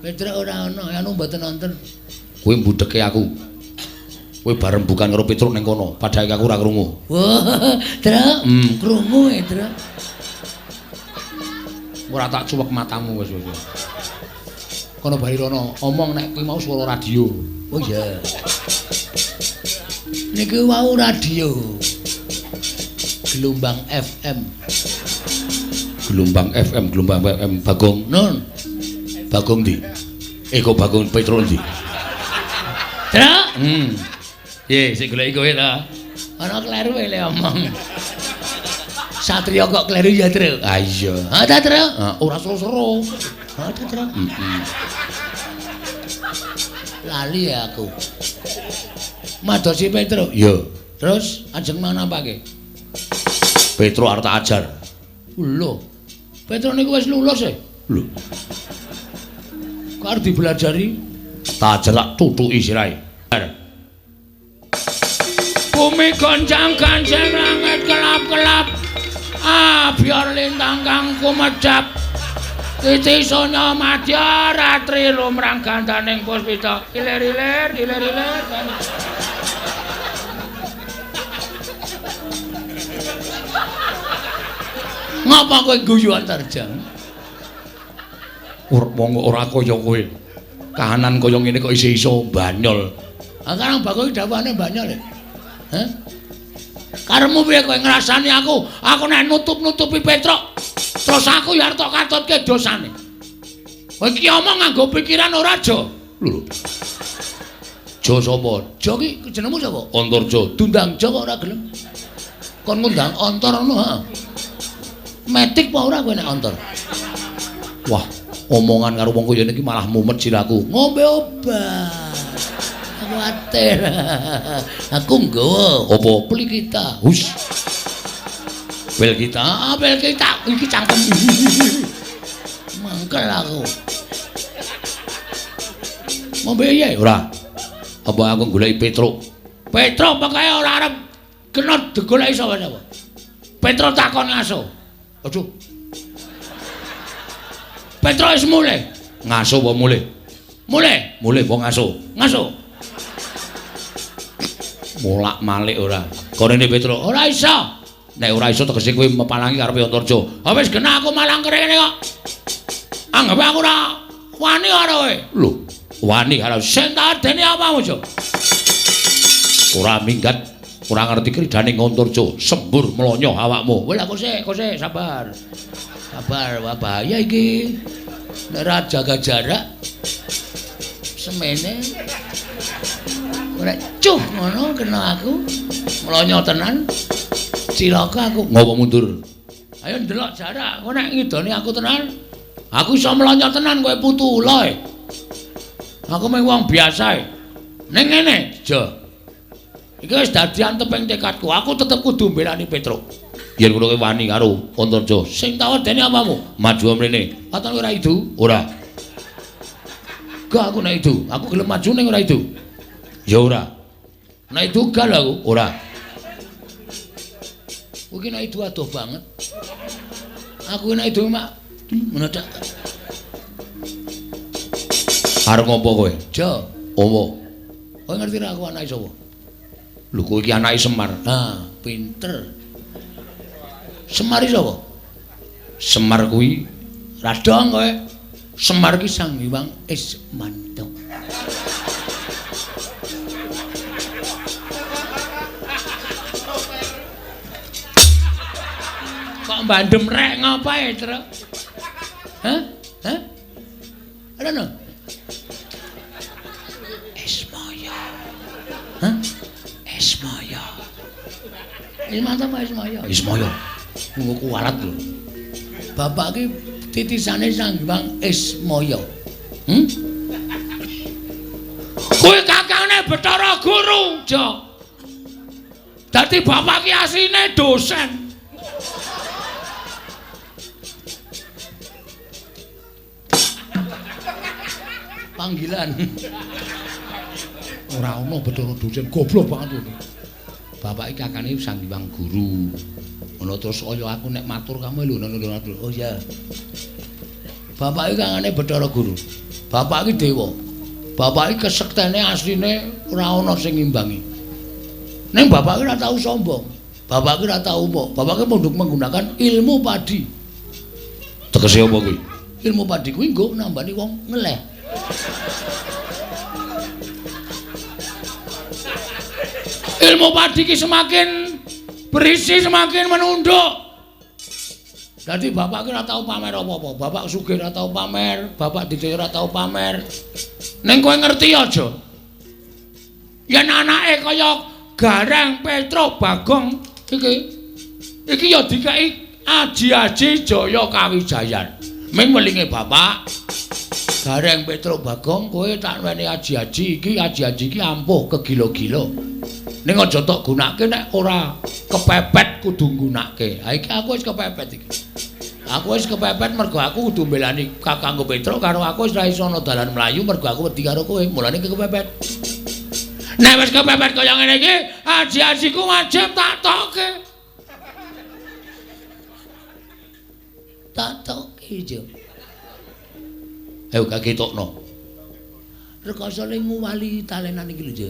Petro ora ono, anu mboten wonten. Kowe mbudheke aku. Kowe bareng bukan karo Petruk ning kono, padahal aku ora krungu. Wah, Truk, krungu Truk. Ora tak cuwek matamu wis. Kono Bairono omong nek kuwi mau swara radio. Oh iya. Niki wau radio. Gelombang FM. Gelombang FM Bagong. Nun. Bagong ndi? Kok Bagong Petruk ndi? Truk. Ye, sing goleki kowe ta. Ana kleru le omong. Satria kok kleru ya, Truk. Ah iya. Ha ta, Truk? Ora seru-seru. Ha ta, Truk? Lali ya aku. Madosi Petruk. Yo, Terus ajeng mana pake? Petruk arep tak ajar. Lho. Petruk niku wis lulus e. Lho, Kok arep dibelajari? tak ajar tak tutuki sirahe. Bumi goncang-gancing langit kelap-kelap. Biar lintang kang kumedhap. Titi sonya madya ratri lumrang gandaning puspita. Ilir-ilir. Ngapa kowe guyu Antarja? Ora kaya kowe. Kahanan kaya ngene kok isih iso banyol. Karang Bagong dawane banyol. Hah? Karemu piye kowe ngrasani aku? Aku nek nutup-nutupi Petruk. Terus aku ya arep tok katutke dosane. Kowe iki omong nganggo pikiran ora, Jo. Lho. Jo sapa? Jo ki jenengmu sapa? Antarja. Dundang Jo kok ora gelem. Kon ngundang ontor ngono, ha. Metik apa ora kowe nek ontor? Wah, omongan karo wong kaya iki malah mumet siraku. Ngombe obat. Kuwatir. Aku nggawa Apa? peli kita. Hus. Bel kita. Apel kita iki cangkem. Mangkel aku. Ngombe ye Ora. Apa aku goleki Petruk? Petruk pokoke ora arep kena digoleki sapa-sapa. Petruk takon ngaso. Aduh, Petruk wis mulih. ngaso apa mulih? Mulih. Mulih apa ngaso? Ngaso. Molak-malik ora. Korene Petruk. Ora iso. Nek ora iso tegese kowe mepalangi karepe Antarja. Ha wis kena aku malang kene kok. Anggap aku ora wani karo kowe. Lho, wani karo Sing tak adeni apamu, Jo? ora minggat, ora ngerti kridaning Antarja, sembur mlonyo awakmu. Wis aku sik, sabar. Sabar, wah bahaya iki. Nek ora jaga jarak semene. Ora cuh ngono kena aku. Mlonyo tenan. Cilaka aku. Ngopo mundur? Ayo ndelok jarak. Kowe nek ngidoni aku tenan, aku iso mlonyo tenan kowe putu ula. Aku mung wong biasa. Ning ngene, Jo. Iki wis dadi anteping tekadku. Aku tetep kudu mbelani Petruk. Yen ngono kowe wani karo Antarja, Sing tak wedeni apamu? maju mrene. Katon ora idu? Ora. Gak aku nek idu. Aku gelem maju ning ora idu. Ya ora. Nek idu gal aku. Ora. Kuwi nek idu adoh banget. Aku nek idu mak menedak. Arep ngopo kowe? Jo, Apa? kowe ngerti ra aku anake sapa? Lho kowe iki anake Semar. Nah, pinter. Semar iki sapa? Semar kuwi Radong kowe. Semar ki Sang Hyang Ismanta. Kok bandem rek ngapae, Truk? Hah? Hah? Ada no? Ismaya. Hah? Ismaya. Ismanto apa Ismaya? Ismaya. Ngono kuwalat lho. Bapak ki titisane Sang Hyang Ismaya. Kowe kakangne Bathara Guru, Jo. Dadi bapak ki asline dosen. Panggilan. Ora ono Bathara dosen, goblok banget iki. Bapak iki kakane Sang Hyang Guru. Ono terus kaya aku nek matur kamu lho ngono. Oh iya. Bapak iki kakane Bathara Guru. Bapak iki dewa. Bapak iki kesektene asline ora ana sing ngimbangi. Ning bapak iki ora tau sombong. Bapak iki ora tau umuk. Bapak iki mondok menggunakan ilmu padi. Tegese apa kuwi? Ilmu padi kuwi nggo nambani wong ngeleh. Ilmu padi ki semakin berisi semakin menunduk. Jadi bapak ki ora tau pamer apa-apa. Bapak sugih ora tau pamer, bapak dijaya ora tau pamer. Ning kowe ngerti aja. Yen anake kaya Gareng Petro Bagong iki ya dikeki aji-aji Jaya Kawijayan. Ming welinge bapak Gareng Petro Bagong kowe tak weni aji-aji iki ampuh kegila-gila. Ning aja tok gunake nek ora kepepet kudu nggunakake. Ha iki aku wis kepepet iki. Aku wis kepepet mergo aku kudu mbelani Kakangku Petro karo aku wis ra iso ana dalan mlayu mergo aku wedi karo kowe. Mulane kepepet. Nek wis kepepet kaya ngene iki, aji-ajiku wajib tak tokke. Tak tokke, Jo. Ayo kagetokno. Rekoso ning nguwali talenan iki lho, Jo.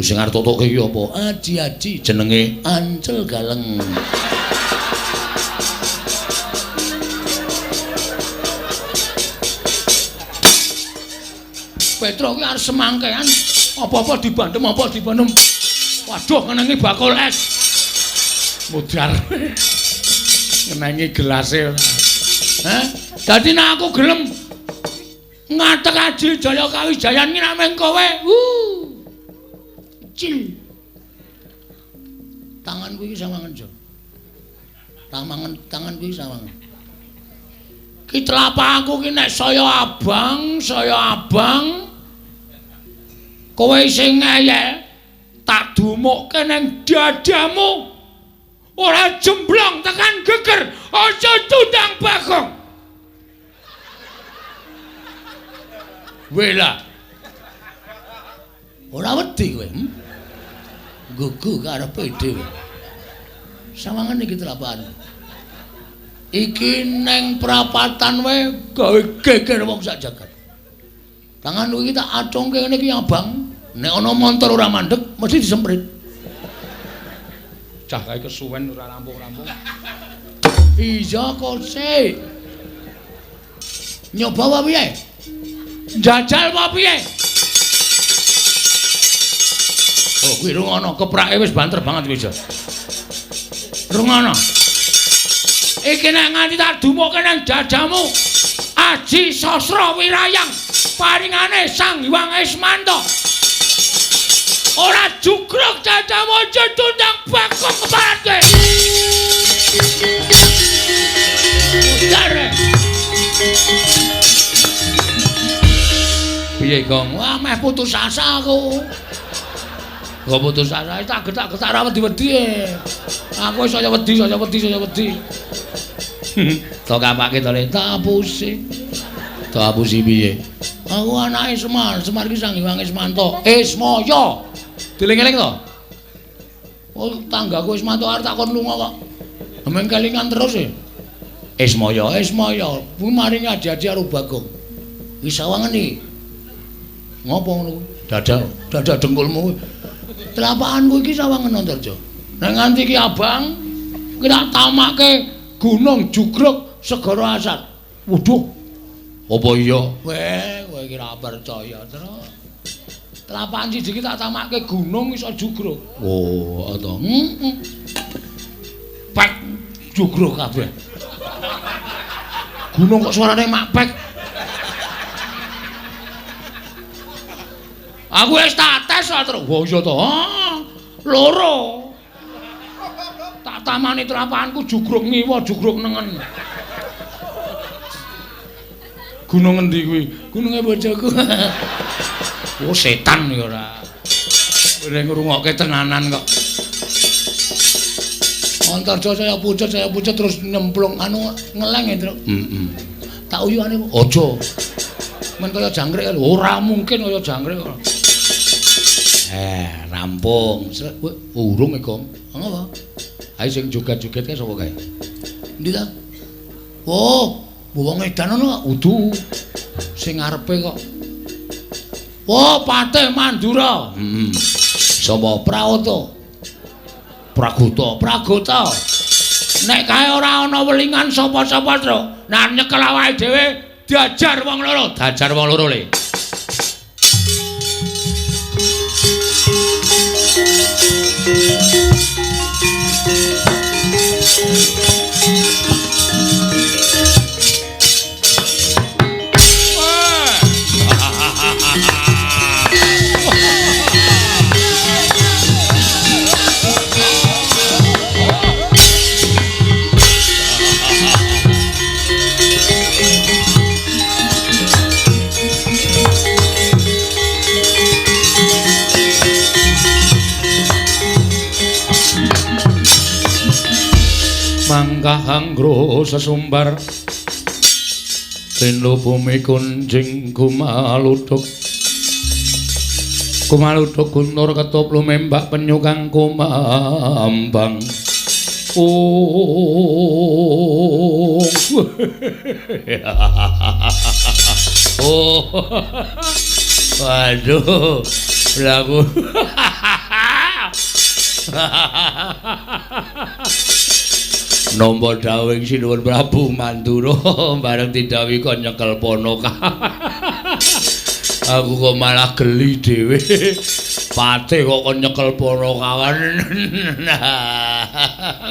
Sing arep totokke iki apa? Aji-aji jenenge Ancel Galeng. Petro ki arep semangkean, apa-apa dibandem, apa dibandem. Waduh, ngenengi bakul es. Mudar. Ngenengi gelase. Hah? Dadi nek aku gelem ngatek aji Jaya Kawijayan ki nameng kowe. Cil. Tanganku iki sawangen, Jo. Tanganku iki sawangen. Ki tlapakku ki nek saya abang, kowe sing ngeyel tak dumukke ning dadamu. Ora jemblong tekan geger, aja tundang Bagong. Wela. Ora wedi kowe. Gugu karepe dhewe. Sawangen iki telapan. Iki neng prapatan wae gawe geger wong sak jagat. Tanganku iki tak acungke ngene iki abang. Nek ana montor ora mandeg mesti disemprit. Cah kae kesuwen ora rampung-rampung. Iya kok sik. Nyoba apa piye? Njajal apa piye? Oh, kuwi rungono, keprake wis banter banget wis. Rungono. Iki nek nganti tak dumukke nang dadamu, Aji Sasra Wirayang paringane Sang Hyang Ismanto. Ora jugruk dadamu aja tundang Bagong keparat kowe. Udare. Piye, Gong? Wah, meh putus asa aku. Kok putus asa tak getak-getak ra wedi-wedi. Aku wis saya wedi. Tok kapake to le tapusi. Tapusi piye? Aku anake Semar ki Sang Hyang Ismanto. Ismaya. Dieling-eling to? Oh, tanggaku Ismanto arep takon lunga kok. Ameng kelingan terus e. Ismaya. Kuwi maringi aji-aji karo Bagong. Wis sawangen iki. Ngopo ngono kuwi? Dadak dengkulmu. Telapakanku iki sawangen Antarja. Nek nganti iki abang, ki tak tamake Gunung Jugruk Segara Asat. Waduh. Apa iya? Weh, kowe iki ora percaya terus. Telapakan siji iki tak tamake gunung iso jugruk. Oh, to. Pek jugruk kabeh. Gunung kok suarane makpek. Aku wis tak tes terus. Wah iya to. Loro. tak tamani telapahanku jugruk ngiwa jugruk nengen. Gunung endi kuwi? Gununge bojoku. Oh setan ya ora. Ora ngrungokke tenanan kok. Antarja saya pucet terus nyemplung anu ngeleng ya, Truk. Tak uyuhane aja. Men kaya jangkrik ora mungkin kaya jangkrik. Rampung. Urung Gong. Ngapa? Ayo sing joget-joget kae sapa kae? Endi ta? Oh, wong edan ono udu. Sing ngarepe kok. Oh, Patih Mandura. Sapa Prawoto? Pragota. Nek kae ora ana welingan sapa-sapa, Truk. Nah nyekel awake dhewe diajar wong loro. Dajar wong loro le. Mangkah anggro sesumbar Tendo bumi kunjing kumaluduk guntur ketup lumembak penyu kang kumambang waduh lagu Nompo dawing Sinuwun Prabu Mandura bareng didhawuhi kok nyekel Ponoka. Aku kok malah geli dhewe. Patih kok nyekel Ponokawan.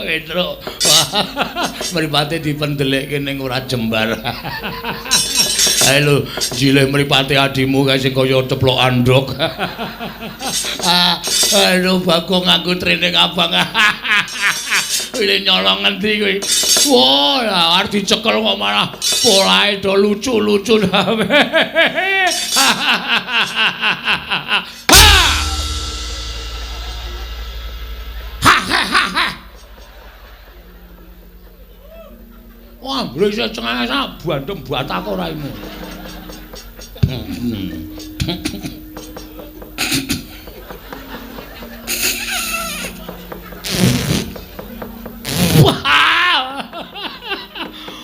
Petro. Mripate dipendelekke ning ora jembar. Ayo lho, jilih mripate adimu kae sing kaya ceplok andhok. Aduh Bagong aku trene abang. Wile nyolong ngendi kuwi. Wah, arep dicekel kok malah polahe do lucu-lucu. Wah, brisik cengenge sak bandem batak ora imu.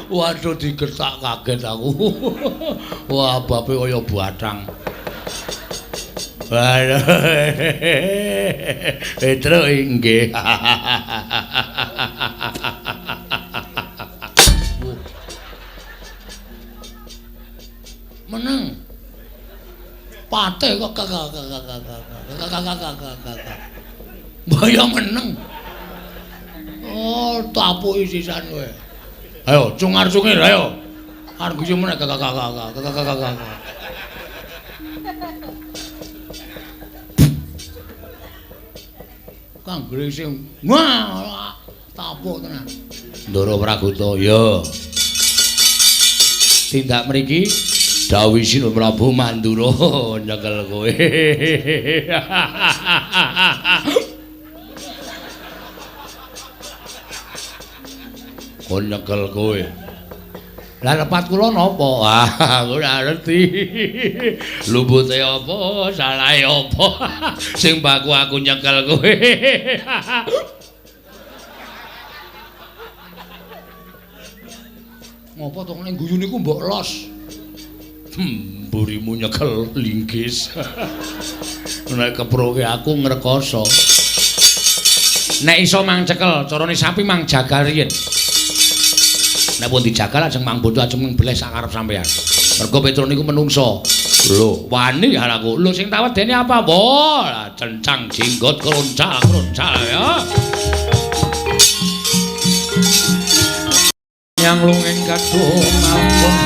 Waduh digetak kaget aku. Wah, bape kaya batang. Waduh. Petro inggih. Meneng. Patih kok Mbaya meneng. Oh, tapuki sisan kowe. Ayo, cungar-cungir, ayo. Arep guyu meneh Kang Grising. Wah, tapuk tenan. Ndara Pragota, ya. Tindak mriki dawuh Sinuwun Prabu Mandura nyekel kowe. Kon nyekel kowe. Lah lepat kula napa? Aku ora ngerti. Lumbute apa, salahe apa? Sing baku aku nyekel kowe. Ngopo to ning guyu niku mbok los? Mburimu nyekel linggis. Nek keproke aku ngrekoso. Nek iso mang cekel, carane sapi mang jagal riyen. Nek pun dijagal ajeng mang bodo ajeng mbleh sak karep sampean. Mergo Petro niku menungso. Lho, wani aku. Lho sing tak wedeni apa, Bo? Cencang jenggot kroncal ya. Yang lungeng kadung mampung.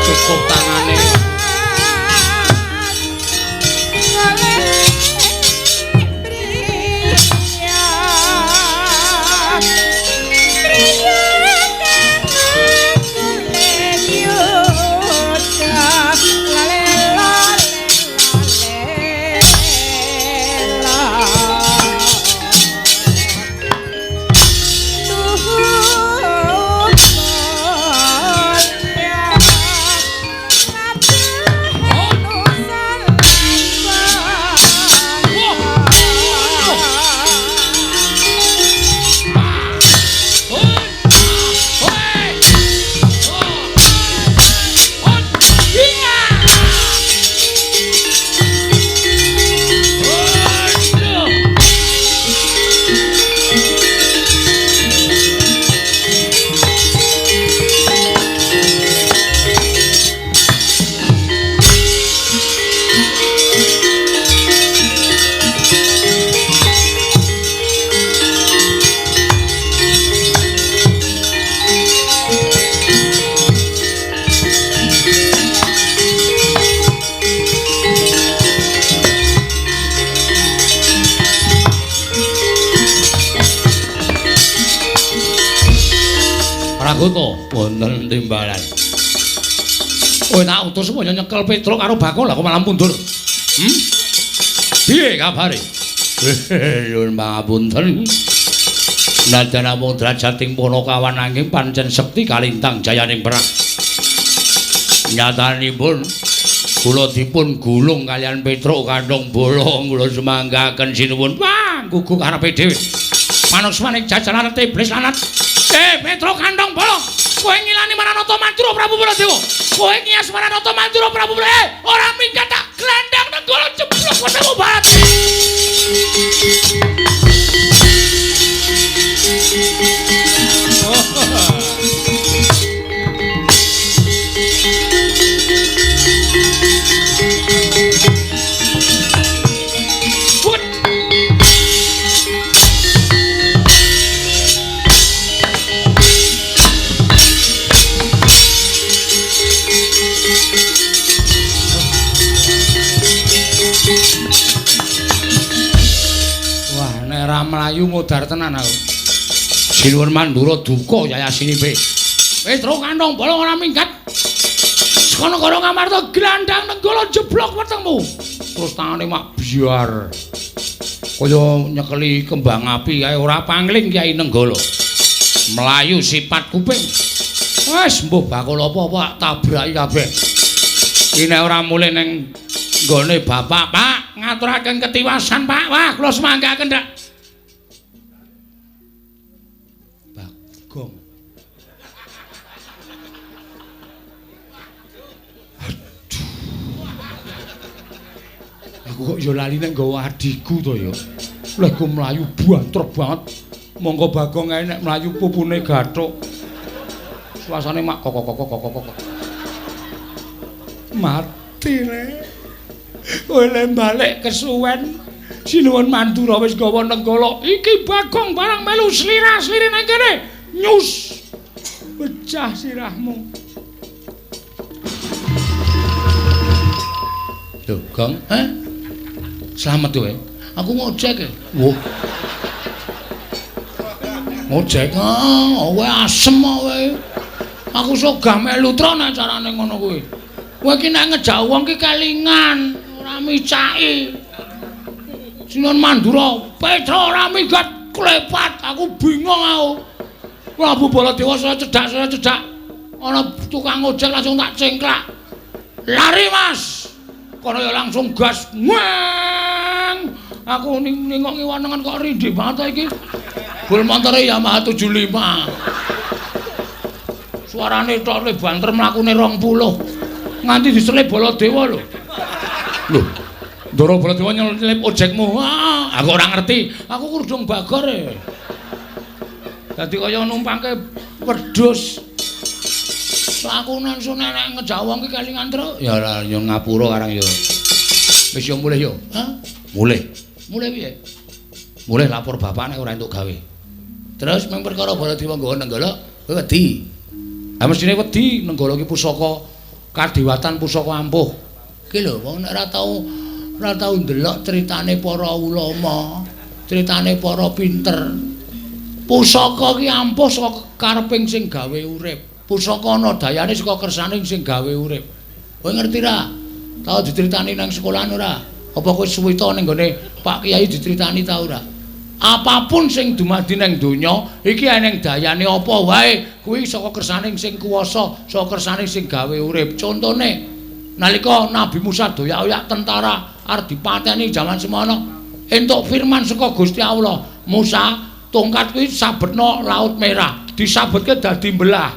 Cukup tangane. Pragoto wonten timbalan. Kowe tak utus supaya nyekel Petro karo Bakul lah kok malah mundur. Piye kabare? Nuwun pangapunten. Najan namung drajating Punakawan nanging pancen sekti kalintang jayaning perang. Nyatanipun kula dipun gulung kalian Petro kandhong bolong kula semanggaken sinuwun panggugu karepe dhewe. Manuswaning jajaran iblis lanat. Petro kandhong bolong. Kowe ngilani Maranata Mandura Prabu Baladewa. Kowe ngias Maranata Mandura Prabu Baladewa. Ora minggat tak glandang nenggala jeblok wetemu barat. Ora mlayu modar tenan aku. Sinuwun Mandura duka yayasinipe. Petro kandhong bolong ora minggat. Sekono karo Ngamarta glandang nenggala jeblok wetengmu. Terus tangane mak biar. Kaya nyekeli kembang api kae ora pangling Kyai Nenggala. Melayu sipat kuping. Wes mbuh bakul apa-apa tabraki kabeh. Iki nek ora mulih ning nggone bapak, Pak, ngaturaken ketiwasan, Pak. Wah, kula semanggaken ndak. Bagong. Aduh. Aku kok ya lali nek nggawa adikku to ya. Lah ku mlayu banter banget. Monggo Bagong ae nek mlayu pupune gathuk. Suasane mak kok. Mati le. Kowe le balik kesuwen. Sinuwun Mandura wis gawa nenggala. Iki Bagong barang melu slira-sliri nang kene. Nyus. Pecah sirahmu. Lho, Gong, Slamet kowe. Aku ngojek. Woh. Ngojek. Kowe asem kowe. Aku sogah melu tro nek carane ngono kuwi. Kowe iki nek ngejak wong ki kelingan, ora micaki. Sinuwun Mandura, Petro ora minggat klepat, aku bingung aku. Prabu Baladewa saya cedak. Ana tukang ojek langsung tak cengklak. Lari, Mas. Kono ya langsung gas. Weng. Aku ningok ngiwanengan kok rindih banget iki. Bul montore Yamaha 75. Suarane tok le banter mlakune 20. Nganti diselip Baladewa lho. Lho. Ndara Baladewa nyelip ojekmu. Aku ora ngerti. Aku kurdung bagor e. Dadi kaya numpangke wedhus. Aku nangsu nenek ngejawang ki kelingan truk. Ya ora yo ngapura karang yo. Wis yo mulih yo. Hah? Mulih. Mulih piye? Mulih lapor bapak nek ora entuk gawe. Terus mung perkara Baladewa nggawa Nenggala, kowe wedi. Ha mestine wedi Nenggala ki pusaka kadewatan pusaka ampuh. Ki lho wong nek ora tau ndelok critane para ulama, critane para pinter. Pusaka ki ampuh saka kareping sing gawe urip. Pusaka ana dayane saka kersane sing gawe urip. Kowe ngerti ra? Tau dicritani nang sekolahan ora? Apa kowe suwita ning gone Pak Kyai dicritani ta ora? Apapun sing dumadi ning donya iki eneng dayane apa wae kuwi saka kersane sing kuwasa, saka kersane sing gawe urip. Contone nalika Nabi Musa doyak-oyak tentara arep dipateni jaman semono entuk firman saka Gusti Allah, Musa tongkat kuwi sabetna Laut Merah, disabetke dadi mbelah.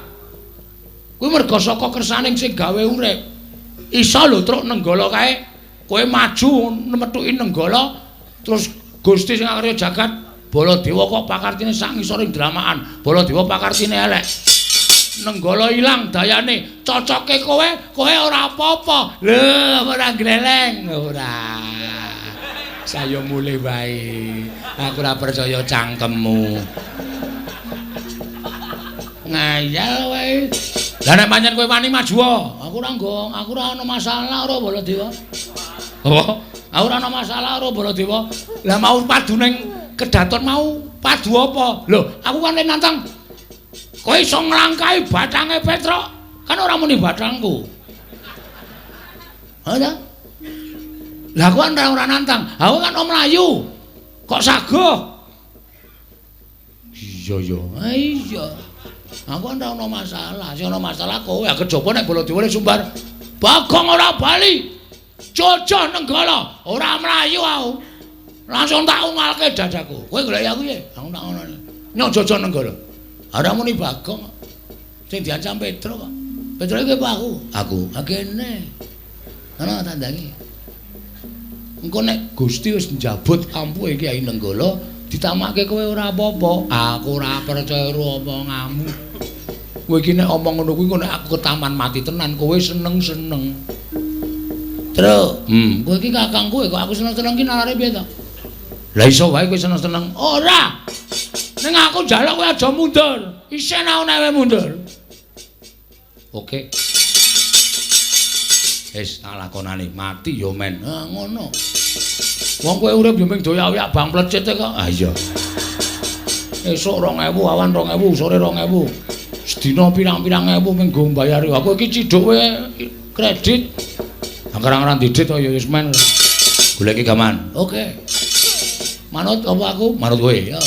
Kuwi merga saka kersane sing gawe urip. Isa lho truk Nenggala kae, kowe maju metuki Nenggala terus Gusti sing ngarya jagat Baladewa kok pakartine sak ngisoring dramaan. Baladewa pakartine elek. Nenggala ilang dayane, cocoke kowe ora apa-apa. Lho, ora gleleng, ora. Saya mulih wae. Aku ora percaya cangkemmu. Ngayal wae. Lah nek pancen kowe wani maju, aku ora ana masalah ora Baladewa. Oh, aku ora ana masalah ora Baladewa. Lah mau padu ning kedaton mau padu apa? Lho, aku kan nantang. Kowe iso nglangkahi bathange Petruk. Kan ora muni bathangku. Ha ta? Lah aku kan ora nantang. Aku kan om Melayu. Kok saguh? Iya. Iya. Aku kan ora ana masalah. Sing ana masalah kowe. Kejaba nek Baladewa sumbar. Bagong ora bali. Jojoh Nenggala. Ora Melayu aku. Langsung tak ungalke dadaku. Kowe golek aku piye? Aku tak ngono. Nyok jojoh Nenggala. Ora muni Bagong. Sing diancam Petruk kok. Petruk iki apa aku? Aku. Kene. Ana tandangi. Engko nek Gusti wis njabut ampuhe Kyai Nenggala, ditamake kowe ora apa-apa. Aku ora percaya omonganmu. Kowe iki nek omong ngono kuwi nek aku ketaman mati tenan, kowe seneng-seneng. Truk, kowe iki kakangku kok aku seneng-seneng ki narane piye to? Lah iso wae kowe seneng-seneng. Ora. Ning aku njaluk kowe aja mundur. Isih naon-nae mundur. Oke. Wis tak lakonane, mati ya men. Ha ngono. Wong kowe urip yo mung doyak-oyak bang plecit kok. Ah iya. Esuk 2000, awan 2000, sore 2000. Sedina pirang-pirang ewu mung go mbayari. Aku iki ciduk kowe kredit. Angkara-angkara didit kok ya wis men. Goleki gaman. Oke. Manut apa aku? Manut kowe. Ya.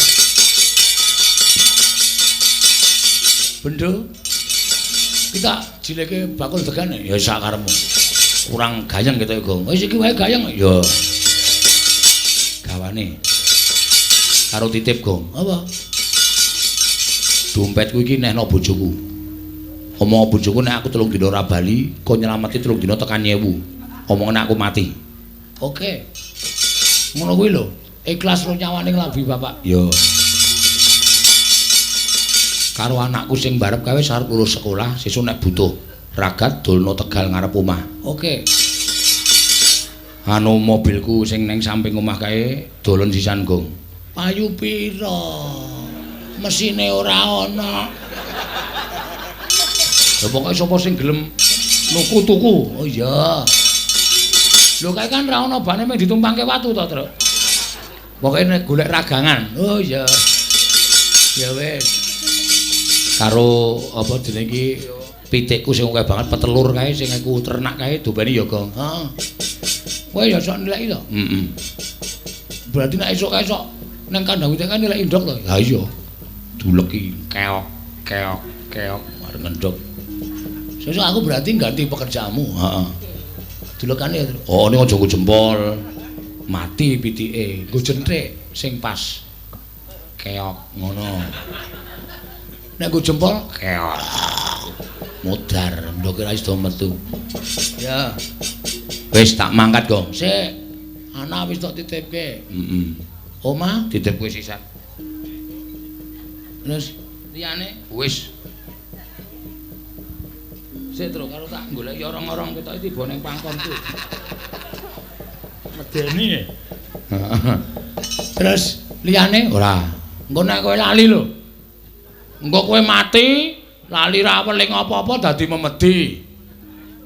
Bendo. Kita jileke bakul degane ya sak karepmu. Kurang gayeng gitu ya, Gong. Wis iki wae gayeng. Ya. Gawane. Karo titip, Gong. Apa? Dompetku iki nehno bojoku. Omong bojoku nek aku 3 dina ora bali, kok nyelamati 3 dina tekan 1000. Omongane aku mati. Oke. Ngono kuwi lho. Ikhlas ro nyawane nglabi Bapak. Ya. Karo anakku sing barep kae arep lulus sekolah, sesuk nek butuh ragat dolno Tegal ngarep omah. Oke. Anu mobilku sing ning samping omah kae dolen sisan, Gong. Payu pira? Mesine ora ana. Lha pokoke sapa sing gelem nuku tuku? Oh iya. Lho kae kan ra ana bane mung ditumpangke watu to, Truk. Pokoke nek golek ragangan. Oh iya. Ya wis. Karo apa jenenge iki pitikku sing akeh banget petelur kae sing aku ternak kae dobeni ya, Gong. Heeh. Kowe ya sok nilai to? Heeh. Berarti nek esuk-esuk nang kandang wite kan nilai ndok to? Ha iya. Duleki keok arep ngendok. Sesuk aku berarti ganti pekerjaanmu. Heeh. Dulekane oh ning aja nggo jempol. Mati pitike. Nggo jenthik sing pas. Keok ngono. Nek nggo jempol keok. Mudar, ndoke ra iso metu. Ya. Wis tak mangkat, Gong. Sik. Anak wis tok titipke. Heeh. Omah Titip kowe sisan. terus liyane Wis. sik terus karo tak goleki orang-orang ketok tiba ning pangkonku. Medeni ya. Terus liyane ora. Engko nek kowe lali lho. Engko kowe mati, lali ra weling apa-apa dadi memedi.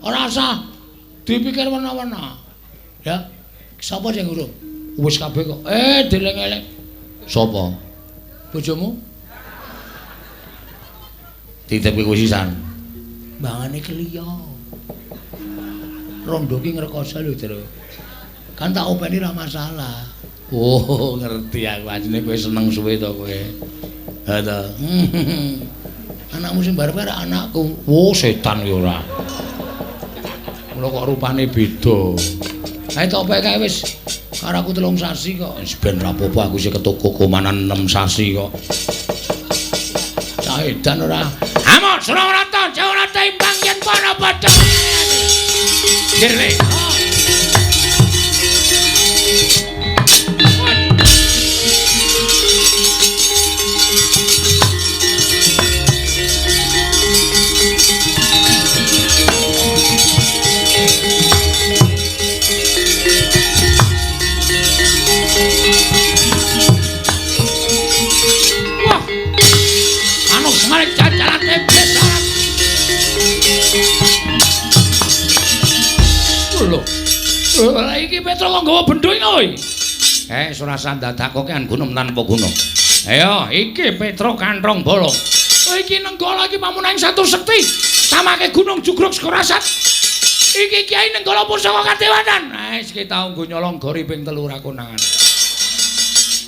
Ora usah dipikir wena-wena. Ya. Sapa sing urung? Wis kabeh kok. Deleng-eleng. Sapa? Bojomu? Titip kowe sisan. Mbangane kliya. Rondo ki ngrekoso lho, Tru. Kan tak openi ra masalah. Oh, ngerti aku. Ajine kowe seneng suwe to kowe. Ha to. Anakmu sing barep karo anakku. Oh, setan ya ora. Mula kok rupane beda. Ae tak opek kae wis. Karo aku 3 sasi kok. Wis ben rapopo aku sing ketoko komanan 6 sasi kok. Caedan ora. Amon Surawarata, Jawata imbang yen para padha. Dirle. Wah. Anu semarek jajalan tebes. Lho. Lah iki Petro kok nggawa bendho iki kowe. Surasa dadakake an gunung tanpa guna. Ayo, iki Petro Kanthong Bolong. Iki Nenggala iki pamunaing satu sekti. Tamake Gunung Jugruk Sekorasat. Iki Kyai Nenggala Pusaka Kadewanan. Wis iki tau nggo nyolong gori ping 3 ra konangan.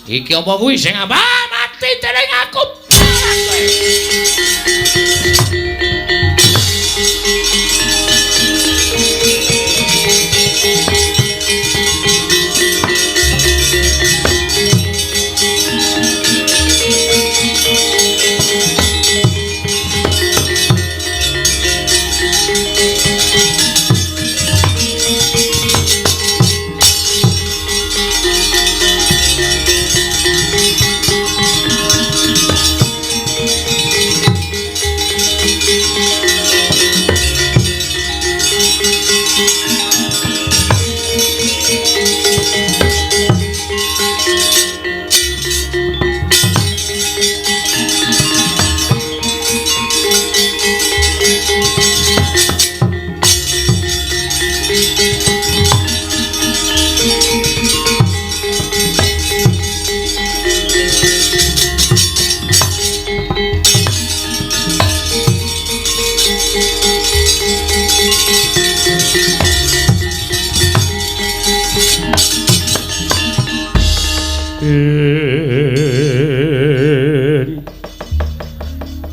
Iki apa kuwi sing apa? Mati dening aku.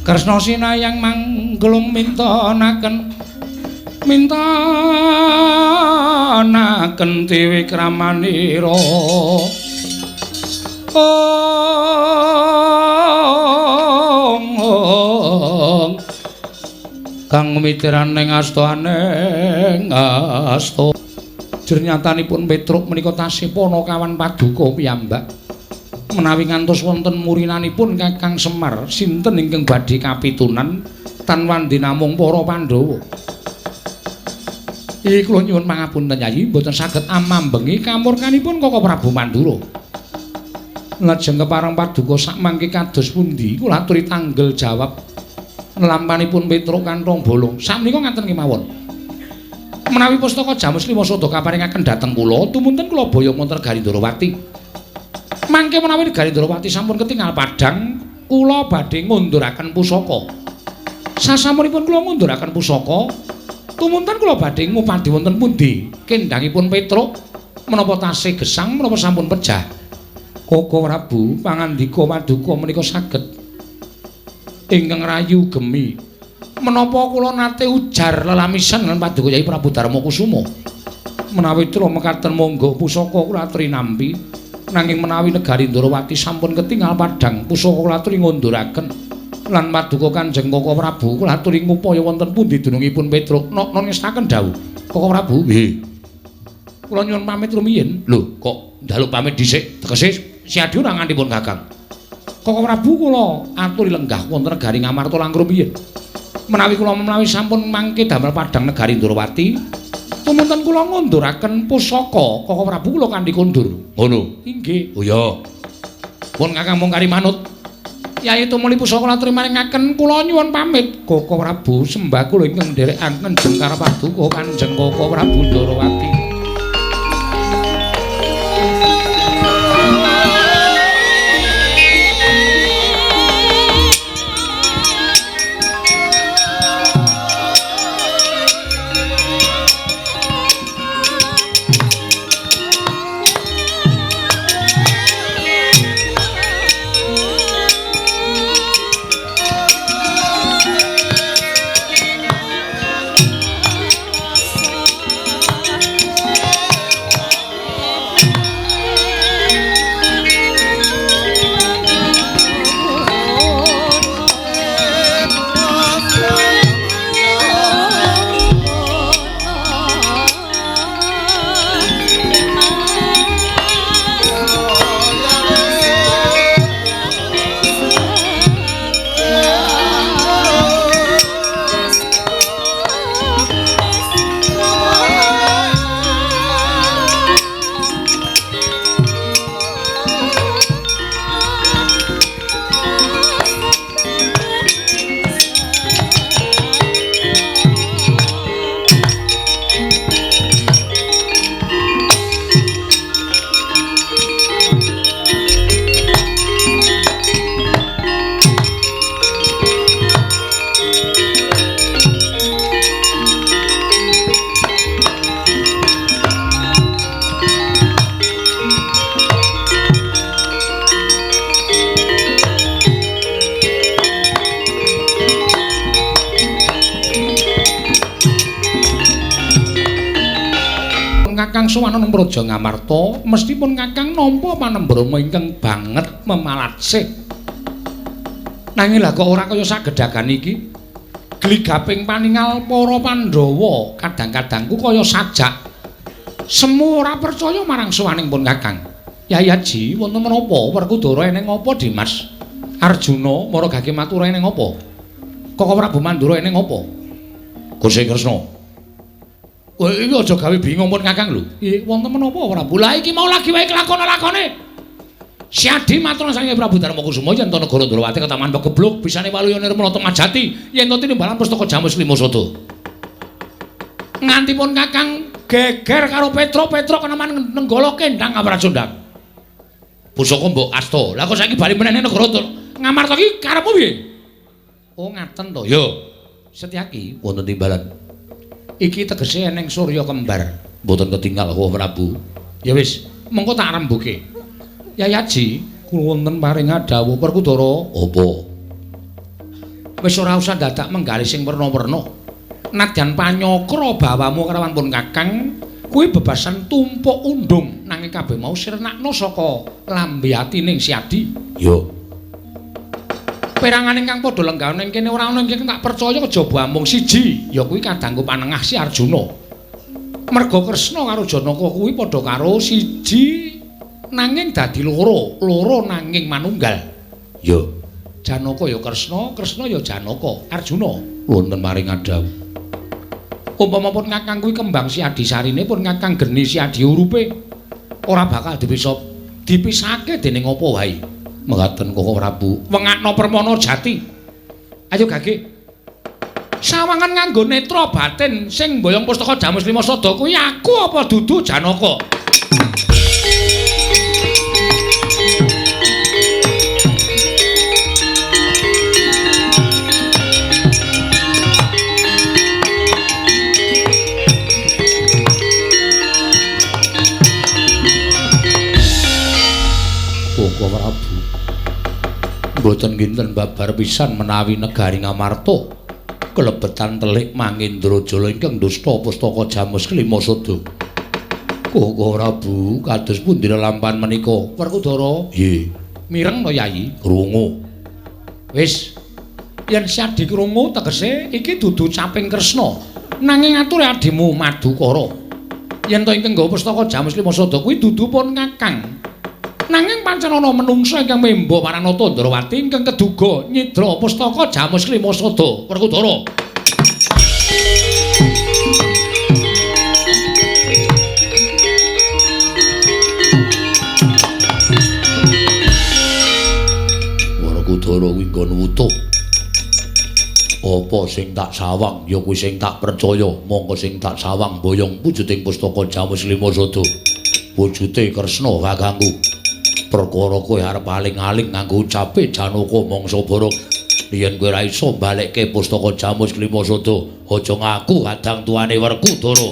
Kresna sinayang manggelung mintanaken dewi kramanira kang mitiraning astaneng asta jernyatanipun Petruk menika tasih Panakawan Paduka piyambak menawi ngantos wonten murinanipun Kakang Semar sinten ingkang badhe kapitunan tan wandi namung para Pandhawa. Iki kula nyuwun pangapunten Yayi mboten saged amambengi kamurkanipun Kaka Prabu Mandura. Lajeng kepareng Paduka sak mangke kados pundi kula aturi tanggel jawab lampanipun Petruk Kanthong Bolong. Sakmenika ngaten kemawon. Menawi pustaka Jamus Lima Sada kaparingaken dhateng kula tumunten kula boyong wonten Garindrawati. Mangke menawi Garindrawati sampun ketingal padhang, kula badhe ngunduraken pusaka. Sasampunipun kula ngunduraken pusaka, tumunten kula badhe ngupadi wonten pundi kendhangipun Petruk menapa tasih gesang menapa sampun pejah. Kaka Prabu pangandika Paduka menika saged ingkang rayu gemi. Menapa kula nate ujar lelamisan lan Paduka Yai Prabu Darmakusuma. Menawi tra mekaten monggo pusaka kula aturi nampi. Nanging menawi negari Ndrawati sampun ketingal padhang pusaka kula aturi ngunduraken lan Paduka Kanjeng Kaka Prabu kula aturi ngupaya wonten pundi dunungipun Petruk non ngestaken dawuh Kaka Prabu nggih kula nyuwun pamit rumiyin. Lho, kok njaluk pamit dhisik? Tegese Siadi ora ngantipun Kakang. Koko Prabu kula aturi lenggah wonten negari Ngamarta langkung rumiyin. Menawi kula menawi sampun mangke damel padhang negari Ndrawati, tumunten kula ngunduraken pusaka Koko Prabu kula kanthi kondur. Ngono. Inggih. Oh ya. Pun Kakang mung kari manut. Yai tumuli pusaka kula trimaringaken kula nyuwun pamit. Koko Prabu sembah kula ingkang nderekaken Jengkar Paduka Kanjeng Koko Prabu Ndrawati. Kakang sowan nang Praja Ngamarta, mestipun Kakang nampa panembrama ingkang banget memalatsih. Nanging lha kok ora kaya sagedagan iki. Gligaping paningal para Pandhawa kadang-kadangku kaya sajak. Semu ora percaya marang sowaningipun Kakang. Yai Haji, wonten menapa Werkudara eneng apa Dimas? Arjuna maragake matur eneng apa? Koko Prabu Mandura eneng apa? Gusti Kresna. Wah, iki aja gawe bingung pun Kakang lho. Nggih, wonten menapa Prabu? Lah iki mau lagi wae kelakon-lakone. Siadi matur saking Prabu Darmakusuma yen to negara Ndrawati ketaman pegebluk bisane waluyane Nirmala Temajati yen to tinimbalan pustaka Jamus Limasada. Ngantipun Kakang geger karo Petra keneman nenggala kendhang Kaprajondang. Pusaka mbok asta. Lah kok saiki bali meneh negara Ngamarta iki karepmu piye? Oh, ngaten to. Ya, Setyaki wonten timbalan. iki tegese eneng Surya kembar. Mboten ketinggal kok Prabu. Ya wis, mengko tak rembuke. Yai Haji, kula wonten paring dawuh Werkudara. Apa? Wis ora usah dadak menggali sing werna-werna. Nadyan panyokra bawamu karawan pun Kakang, kuwi bebasan tumpuk undung nanging kabeh mau sirnakna saka lambe atining Siadi. Yo. Perangan ingkang padha lenggah ning kene ora ana ingkang tak percaya kejaba amung siji, ya kuwi kadangku panengah si Arjuna. Merga Kresna karo Janaka kuwi padha karo siji nanging dadi loro nanging manunggal. Yo. Janaka ya Kresna, Kresna ya Janaka, Arjuna Wonten maring dawuh. Umpama pun Kakang kuwi kembang Siadi sarine pun Kakang geni Siadi urupe, ora bakal dipisahake dening apa wae. Mengaten Koko Prabu. Wengakna permana jati. Ayo Gage. Sawangan nganggo netra batin sing mboyong pustaka Jamus Limasada kuwi aku apa dudu Janaka? Koko Prabu. Mboten kinten babar pisan menawi negari Ngamarta kelebetan telik Mangindrajala ingkang dusta pustaka Jamus Limasada. Koko Prabu kados pundi lelampahan menika? Werkudara. Nggih. Mireng to Yayi? Krungu. Wis. Yen Siadi krungu tegese iki dudu caping Kresna. Nanging atur adimu Madukara. yen to ingkang nggawa pustaka Jamus Limasada kuwi dudu pun Kakang. Nanging pancen ana menungsa ingkang memba Paranata Ndrawati ingkang keduga nyidra pustaka Jamus Limasada. Werkudara. Werkudara kuwi nggon wutuh. Apa sing tak sawang ya kuwi sing tak percaya, mongko sing tak sawang boyong wujuding pustaka Jamus Limasada. Wujude Kresna kakangku. Perkara kowe arep aling-aling nganggo ucape Janaka mangsa Bara. Yen kowe ora iso balekke pustaka Jamus Limasada, aja ngaku kadang tuane Werkudara.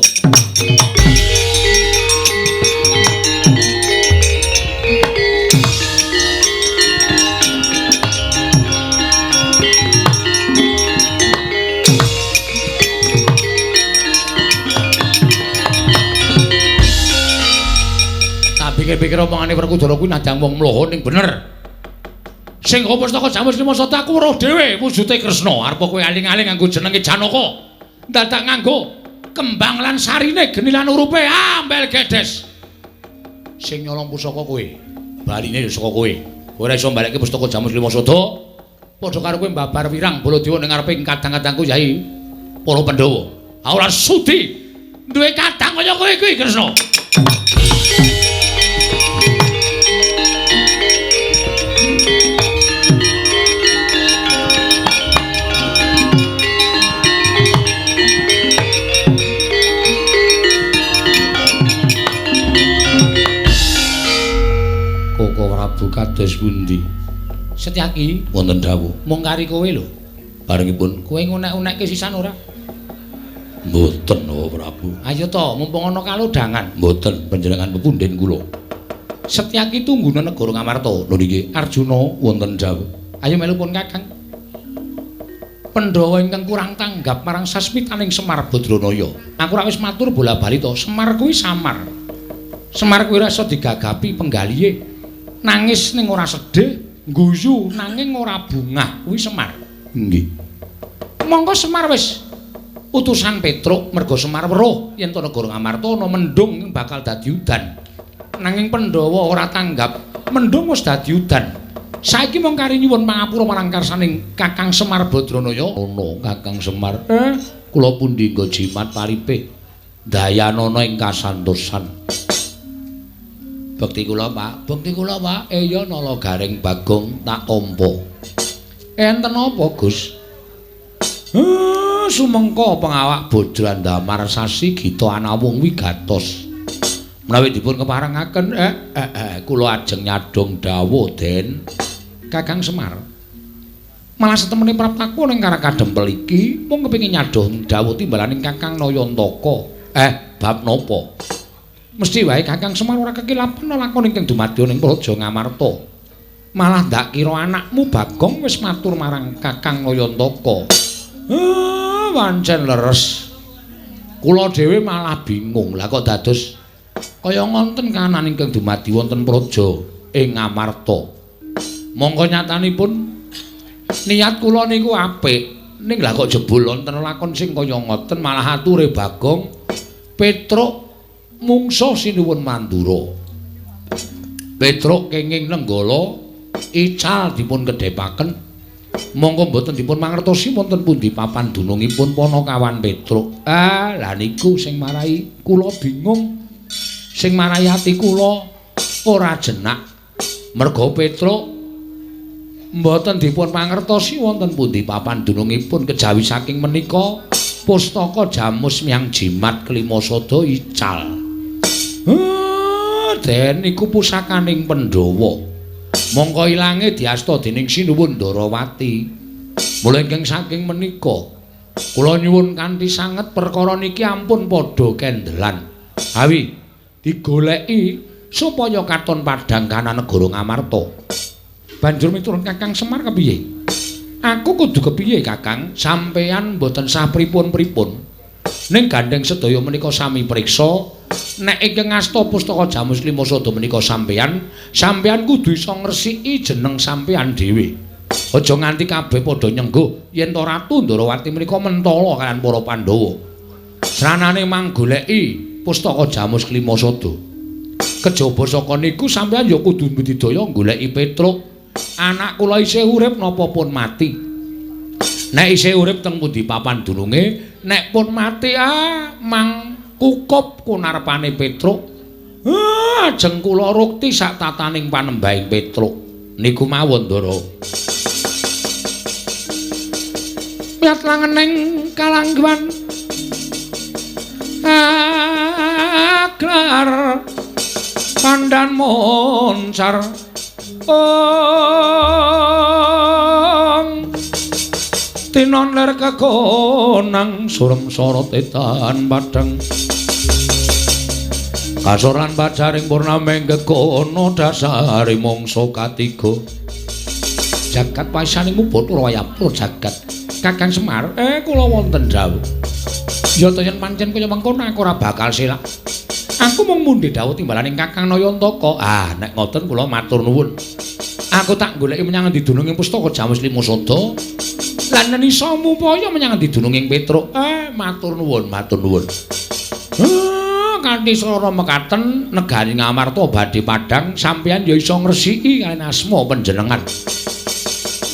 Pikir-pikir omongane Werkudara kuwi nadang wong mloho ning bener. Sing nggawa pustaka Jamus Limasada aku weruh dhewe wujude Kresna. Arep kowe aling-aling nganggo jenenge Janaka. Dadak nganggo kembang lan sarine geni lan urupe ambel gedes. Sing nyolong pusaka kowe. Baline ya saka kowe. Kowe ora iso mbalekke pustaka Jamus Limasada. Padha karo kowe mbabar wirang Baladewa ning ngareping kadang-kadangku Yai para Pandhawa. Ora sudi duwe kadang kaya kowe kuwi Kresna. Kados pundi? Setyaki wonten dawuh. Mung kari kowe lho. Barengipun kowe ngunek-unekke sisan ora? Mboten, Oh Prabu. Ayo to, mumpung ana kalodhangan. Mboten, panjenengan pepundhen kula. Setyaki tungguna negara Ngamarta. Lho nggih, Arjuna wonten dawuh. Ayo melu pun Kakang. Pandhawa ingkang kurang tanggap marang sasmitaning Semar Badranaya. Aku ora wis matur bola-bali to, Semar kuwi samar. Semar kuwi ora iso digagapi penggalihe. Nangis ning ora sedih, guyu nanging ora bungah kuwi Semar. Nggih. Monggo Semar wis utusan Petruk merga Semar weruh yen to negara Ngamarta ana mendung bakal dadi udan. Nanging Pandhawa ora tanggap mendung wis dadi udan. Saiki mung kari nyuwun pangapura marang karsaning Kakang Semar Badranaya. Ono Kakang Semar. Kula pundi nggo jimat paripe. Dayanana ing kasantosan. Bekti kula, Pak. Bekti kula, Pak. Iya nala garing Bagong tak tampa. Enten apa, Gus? Sumengka pengawak Bajra Ndamar sasi Gita Anawung wigatos. Menawi dipun keparengaken, kula ajeng nyadong dawuh, Den. Kakang Semar. Malah setemene praptaku ning Karakadempel iki mung kepengin nyadong dawuh timbalaning Kakang Nayantaka. Bab napa? Mesti wae Kakang Semar ora kekilapan lakon ingkang dumadya ning Praja Ngamarta. Malah ndak kira anakmu Bagong wis matur marang Kakang Nayantaka. Pancen leres. Kula dhewe malah bingung. Lah kok dados kaya ngonten kahanan ingkang dumadi wonten Praja ing Ngamarta. Monggo nyatanipun niat kula niku apik. Ning lah kok jebul wonten lakon sing kaya ngoten malah ature Bagong Petruk mungsuh sinuwun Mandura. Petruk kenging nenggala ical dipun kedhepaken. Monggo mboten dipun mangertosi wonten pundi papan dunungipun Panakawan Petruk. Lah niku sing marai kula bingung. Sing marai ati kula ora jenak. Merga Petruk mboten dipun mangertosi wonten pundi papan dunungipun kejawi saking menika pustaka Jamus Miang Jimat Klimasada ical. Den iku pusakaning Pandhawa. Mongko ilange diasta dening Sinuwun Ndarawati. Mula ingkang saking menika kula nyuwun kanthi sanget perkara niki ampun padha kendelan. Awi digoleki supaya katon padhang kana negara Ngamarta. Banjur miturut Kakang Semar kepiye? Aku kudu kepiye Kakang? Sampeyan mboten sah pripun-pripun. Ning gandeng sedaya menika sami priksa nek ingkang ngasta pustaka Jamus Limasada menika sampeyan kudu iso ngresiki jeneng sampeyan dhewe. Aja nganti kabeh padha nyengguh yen to Ratu Ndarawati menika mentala kaliyan para Pandhawa. Sranane manggoleki Pustaka Jamus Klimasada. Kejaba saka niku sampeyan ya kudu mbudidaya goleki Petruk. Anak kula isih urip napa pun mati. Nek isih urip teng pundi papan dununge, nek pun mati mang kukup kunarepane Petruk. Ajeng kula rukti sak tataning panembahing Petruk. Niku mawon, Ndara. Miat langening kalangguan aglar pandan moncar tinon ler kekonang surem sorot etan padang kasoran bacaring purnameng kekono dasari mongso katiga jagat paisanimu Bathara Wayapura jagat Kakang Semar kula wonten dawuh ya to yen pancen kaya mengkono aku ora bakal silak aku mung mundhe dawuh timbalaning Kakang Nayantaka nek ngoten kula matur nuwun aku tak goleki menyang endi dununging Pustaka Jamus Klimasada lan nisa mupaya menyang endi dununging Petruk matur nuwun kanthi swara mekaten negari Ngamarta badhe padhang sampeyan ya iso ngresiki kaliyan asma panjenengan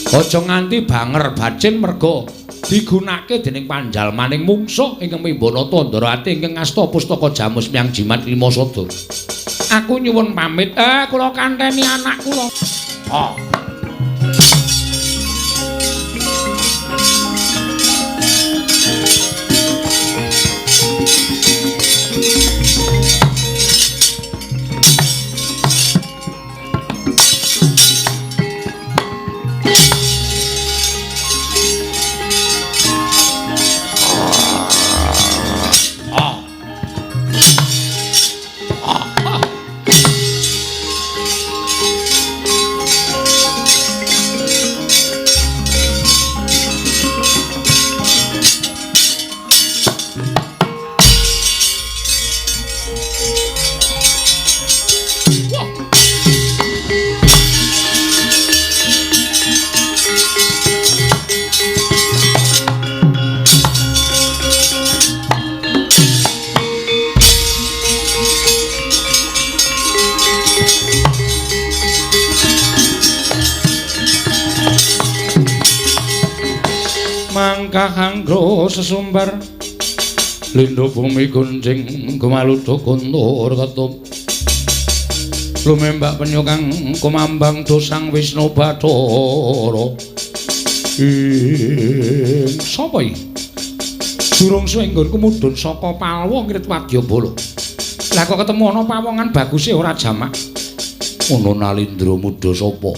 aja nganti banger bacin merga digunakake dening panjalmaning mungsuh ingkang Mimbanata Ndarawati ingkang ngasta Pustaka Jamus Myang Jimat Klimasada. Aku nyuwun pamit, kula kanteni anak kula. Kakanggo sesumbar lindho bumi gunjing gumaludo kondur ketup lumembak penyukang kumambang dosang Wisnu Bathara sapa iki durung suwe nggonku mudhun saka Palwa ngirit Wadyabala lah kok ketemu ana pawongan baguse ora jamak ngono Nalindra muda sapa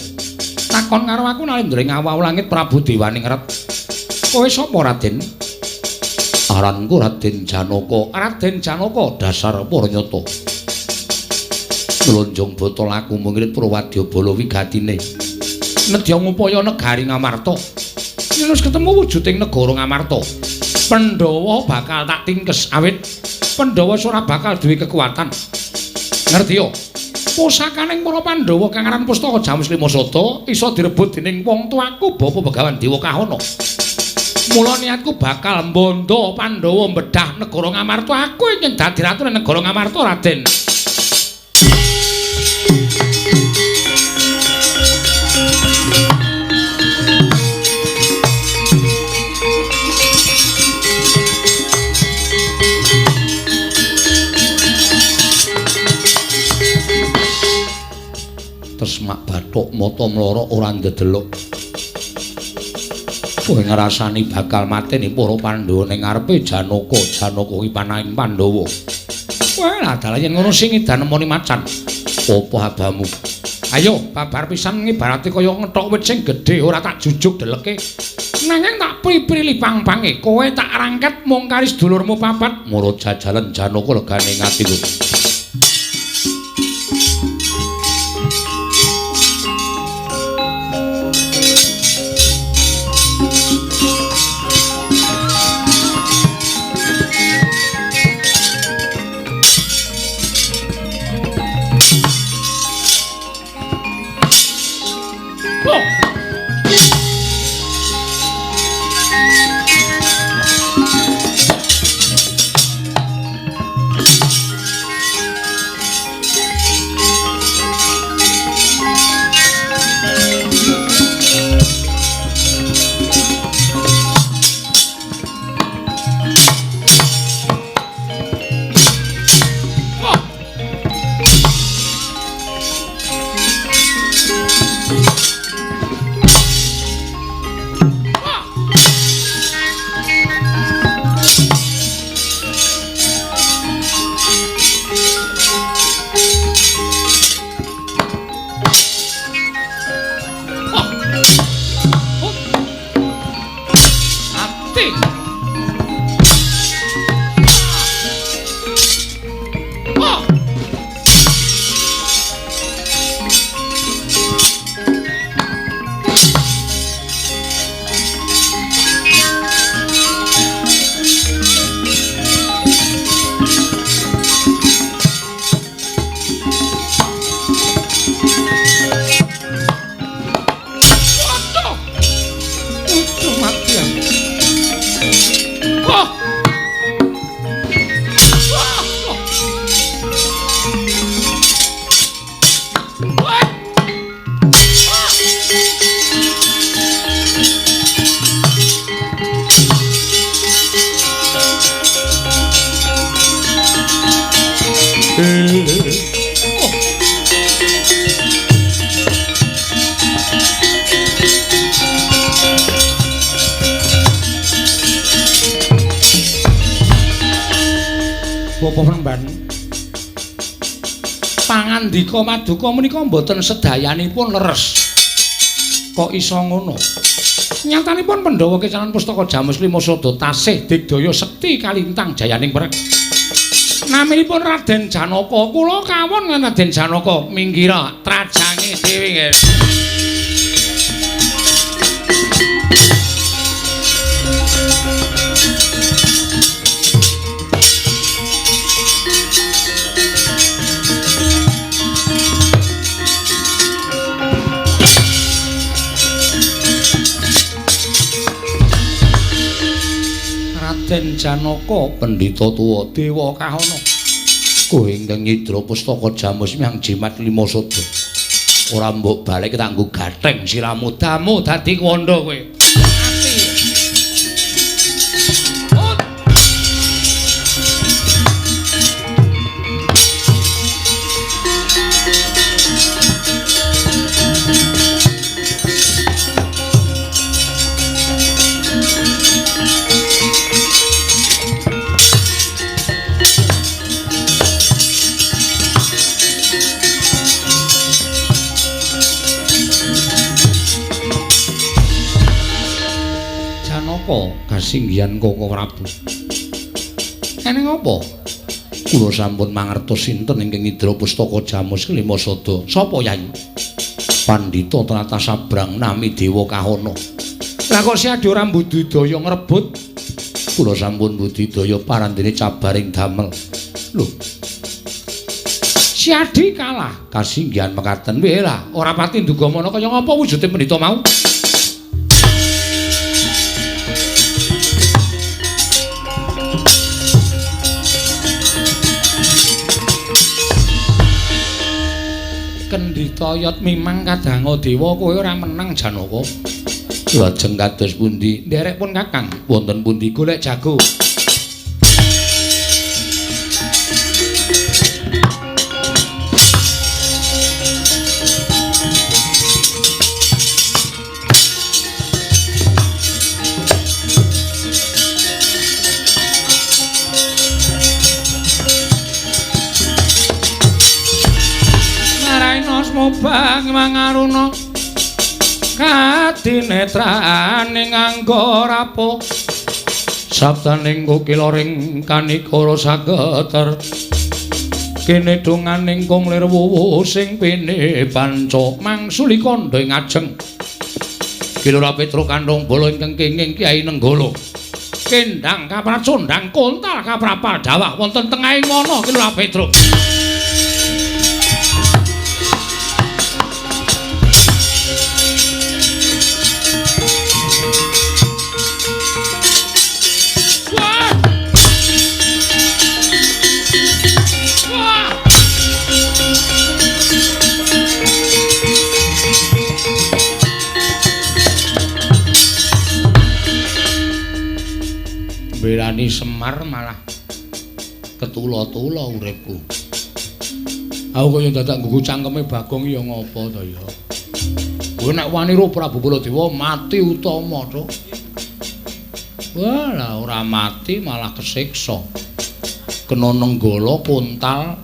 takon karo aku Nalindra ngawau langit Prabu Dewaning Ret kowe sapa Raden? Aranku Raden Janaka. Raden Janaka dasar Paranyata. Lonjong botol aku mungkrit Prawadyabala wigatine. Nedya ngupaya negari Ngamarta. Yen wis ketemu wujuding negara Ngamarta, Pandhawa bakal tak tingkes awit Pandhawa ora bakal duwe kekuatan. Ngerti yo? Pusakaning para Pandhawa kang aran Pustaka Jamus Klimasada iso direbut dening wong tuaku Bapa Begawan Dewa Kahana. Mula niatku bakal mbondo Pandhawa mbedah negara Ngamarta. Aku ingin dadi ratu negara Ngamarta, Raden. Tesmak bathuk mata mloro ora ndedelok. Kowe ngrasani bakal mateni para Pandhawa ning ngarepe Janaka. Janaka kuwi panahing Pandhawa. Wah, dalah yen ngono sing edan nemoni macan. Apa abamu? Ayo, babar pisan ngibarate kaya ngethok wit sing gedhe ora tak jujuk deleke. Nanging tak pripri pang-pange. Kowe tak rangket mung kari sedulurmu papat. Murut jajalan Janaka legane ngatiku. Pangandika Maduka menika mboten sedayanipun leres. Kok iso ngono? Nyatanipun Pandhawa kecalan pustaka Jamus Lima Sada tasih digdaya sekti kalintang jayaning perang. Naminipun Raden Janaka, kula kawon lan Raden Janaka minggira trajange dhewe nggih. Raden Janaka pendhita tuwa Dewa Kahana kowe ingkang nyidra pustaka Jamus Miang Jimat Lima Sada ora mbok balik kanggo gatheng siramu damu dadi kandha kowe kasinggihan Koko Prabu. Eneng apa? Kula sampun mangertos sinten ingkang nyidra pustaka Jamus Lima Sada. Sapa Yayi? Pandhita Trata Sabrang nami Dewa Kahana. Lah kok si Adi ora budidaya ngrebut? Kula sampun budidaya parandene cabaring damel. Lho. Si Adi kalah kasinggihan mekaten. Weh lah, ora pati nduga mono kaya ngapa wujude pendhita mau? Kendhitayat mimang kadanga dewa kowe ora menang Janaka. Lajeng kados pundi? Nderek pun Kakang, wonten pundi golek jago? Bang mangaruna kadinetraning nganggo rapuh sabdaning kukiloring kanikara sageter kene donganing kunglir wuwu sing pene panca mangsuli kandha ing ajeng Kilora Petruk kandhung bala ingkang kenging Kyai Nenggala kendang kapracondang kontal kaprapal dawah wonten tengahing wana Kilora Petruk. Belani Semar malah ketula-tula uripku. Aku kaya dadak nggugu cangkeme Bagong ya ngopo to ya. Kowe nek wani ro Prabu Baladewa mati utama to. Wah, lah ora mati malah kesiksa. Kena nenggala kontal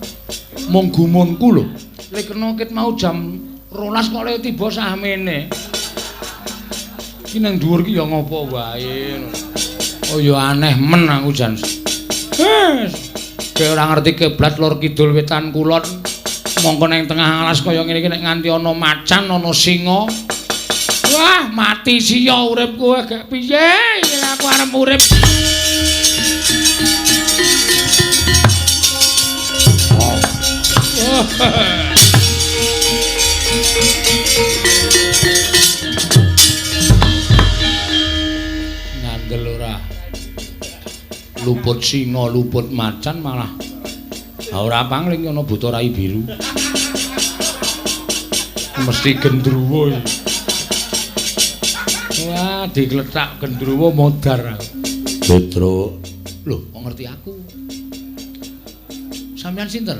mung gumunku lho. Lek kena ket mau jam 12 kok lek tiba samene. Ki nang dhuwur ki ya ngopo wae. Oh ya aneh men aku jan. Kayak ora ngerti kiblat lor kidul wetan kulon. Mongko nang tengah alas kaya ngene iki nek nganti ana macan, ana singa. Wah, mati sia uripku gak piye. Aku arep urip. Ngandel ora. Luput singa, luput macan malah ora pangling ana buta rai biru. Mesti gendruwo. Wah, digletak gendruwo modar. Petro, lho, kok ngerti aku? Sampeyan sinten?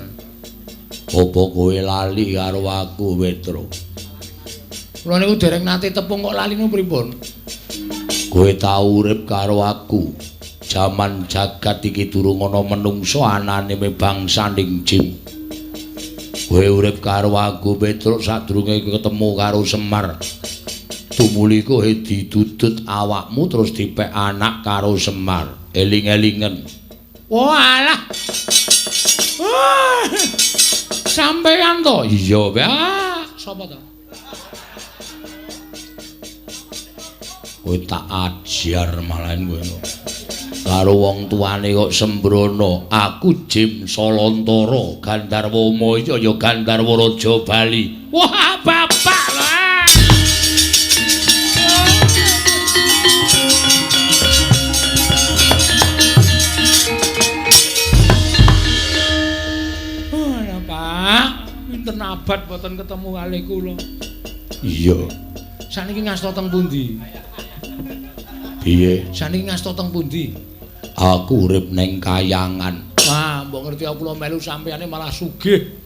apa kowe lali karo aku, Petro? Kula niku dereng nate tepung kok lali niku pripun? Kowe tau urip karo aku. Jaman jagat iki durung ana menungsa anane bangsaning jin. Kowe urip karo aku, Petruk, sadurunge ketemu karo Semar. Tumuli kowe didudut awakmu terus dipek anak karo Semar. Eling-elingen. Walah. Sampeyan to? Iya, sapa to? Kowe tak ajar malahan kowe. Karo wong tuane kok sembrono. Aku Jim Salantara, Gandarwa Maya ya Gandarwa Raja Bali. Wah, bapak lah. Oh, Pak, pinten abad boten ketemu kalih kula. Iya. Saniki ngasta teng pundi? Piye? Saniki ngasta teng pundi? Aku urip ning Kayangan. Wah, mbok ngerti aku kula melu sampeyane malah sugih.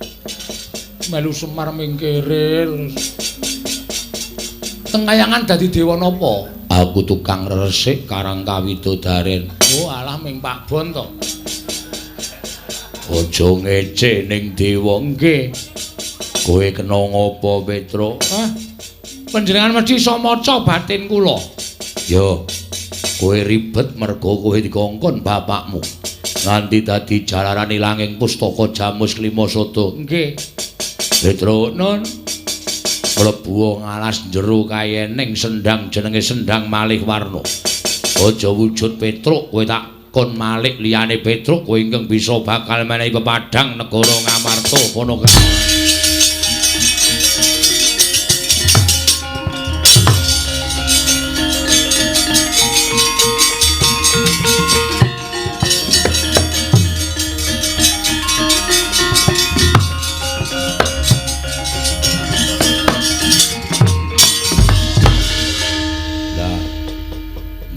Melu Semar mingkire. Teng Kayangan dadi dewa napa? Aku tukang resik Karang Kawidodaren. Oh, alah ming Pak Bon to. Aja ngece ning dewa nggih. Kowe kena ngopo, Petro? Hah? Panjenengan mesti iso maca batin kula. Yo. Kowe ribet mergo kowe dikongkon bapakmu. Nganti dadi jalarane langing pustaka Jamus Klimasada. Nggih. Petro, nun. Mlebu ngalas jero kayening sendang jenenge Sendang Malih Warna. Aja wujud Petruk, kowe tak kon Malik liyane Petruk kowe ingkang bisa bakal menehi pepadhang negara Ngamarta kono.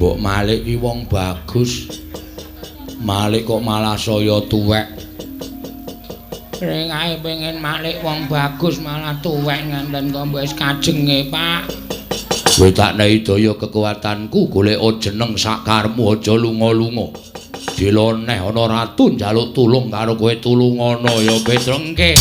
Mbok Malik ki wong bagus. Malik kok malah saya tuwek. Ring ae pengen Malik wong bagus malah tuwek nganten kok wis kajenge, Pak. Kowe tak nehi daya kekuatanku, golek jeneng sakarmu aja lunga-lunga. Dila neh ana ratu njaluk tulung karo kowe tulungono ya Petro nggih.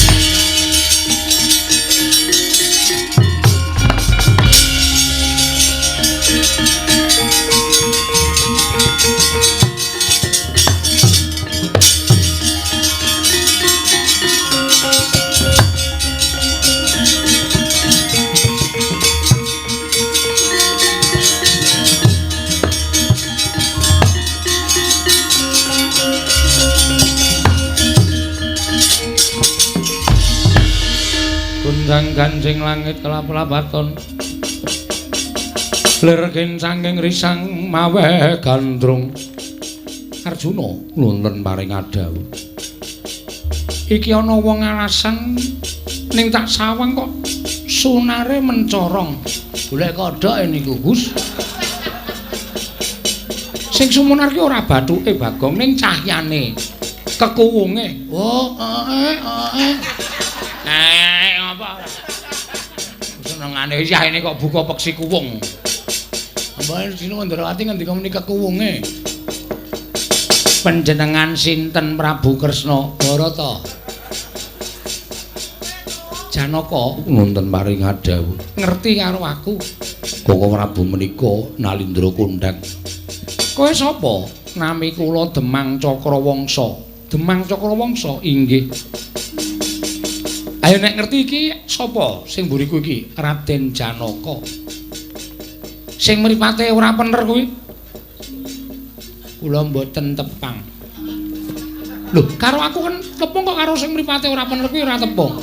Gundang ganjing langit kelap-lapaton lergen sangking risang mawe gandrung Arjuna nuntun paring adawu iki ana wong alasan ning tak sawang kok sunare mencorong golek kodhok niku Gus sing sumunar ki ora bathuke Bagong ning cahyane kekuwunge oh Apa? Senengane yah ini kok buka peksi kuwung. Apa dina Ndrawati ngendika menika kuwunge? Panjenengan sinten Prabu Kresna Barata? Janaka nonton maring adawu. ngerti karo aku. Koko Prabu menika Nalindra Kondang. Kowe sapa? Nami kula Demang Cakrawangsa. Demang Cakrawangsa inggih. Ayo nek ngerti iki sapa sing mburiku iki? Raden Janaka. Sing mripate ora bener kuwi. Kula mboten tepang. Lho, karo aku kan tepung kok karo sing mripate ora bener kuwi ora tepung.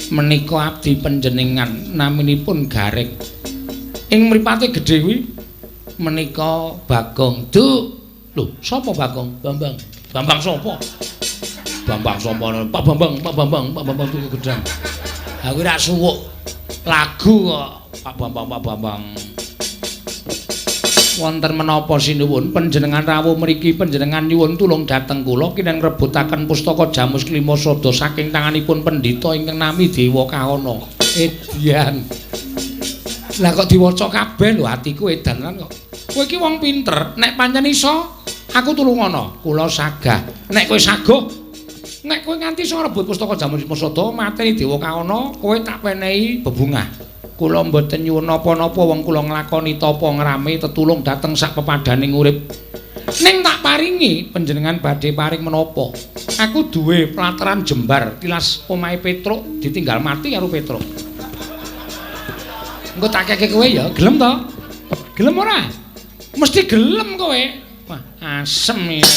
Menika abdi panjenengan naminipun Gareng. Ing mripate gedhe kuwi menika Bagong. Duk. Lho, sapa Bagong? Bambang. Bambang sapa? Bambang sapa? Pak Bambang tuku gedang. Aku ora suwuk lagu kok Pak Bambang. Wonten menapa sinuwun panjenengan rawuh mriki panjenengan nyuwun tulung dhateng kula kinten ngrebutaken pustaka Jamus Klima Sada saking tanganipun pendhita ingkang nami Dewa Kahana. Edian. Lah kok diwaca kabeh lho atiku edan kan kok. Kowe iki wong pinter, nek pancen iso aku tulungono. Kula sagah. Nek kowe saguh, nek kowe nganti iso ngrebut pustaka Jamus Klima Sada mateni Dewa Kahana, kowe tak penehi bebungah. Kula mboten nyuwun napa-napa wong kula nglakoni tapa ngrame tetulung dhateng sak pepadaning urip. Ning tak paringi panjenengan badhe paring menapa? Aku duwe plataran jembar tilas omahe Petruk ditinggal mati karo Petruk. Engko tak keke kowe ya, gelem to? Gelem ora? Mesti gelem kowe. Wah, asem ya.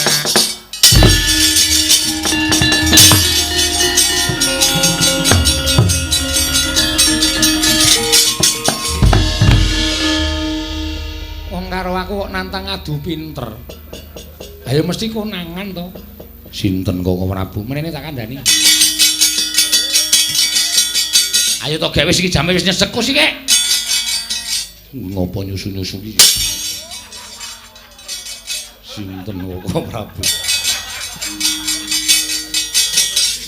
Karo aku kok nantang adu pinter. Ayo mesti konangan to. Sinten Koko Prabu? Menene tak kandhani. Ayo to gawe iki jame wis nyesek sik kek. Ngopo nyusu-nyusu iki? Sinten Koko Prabu?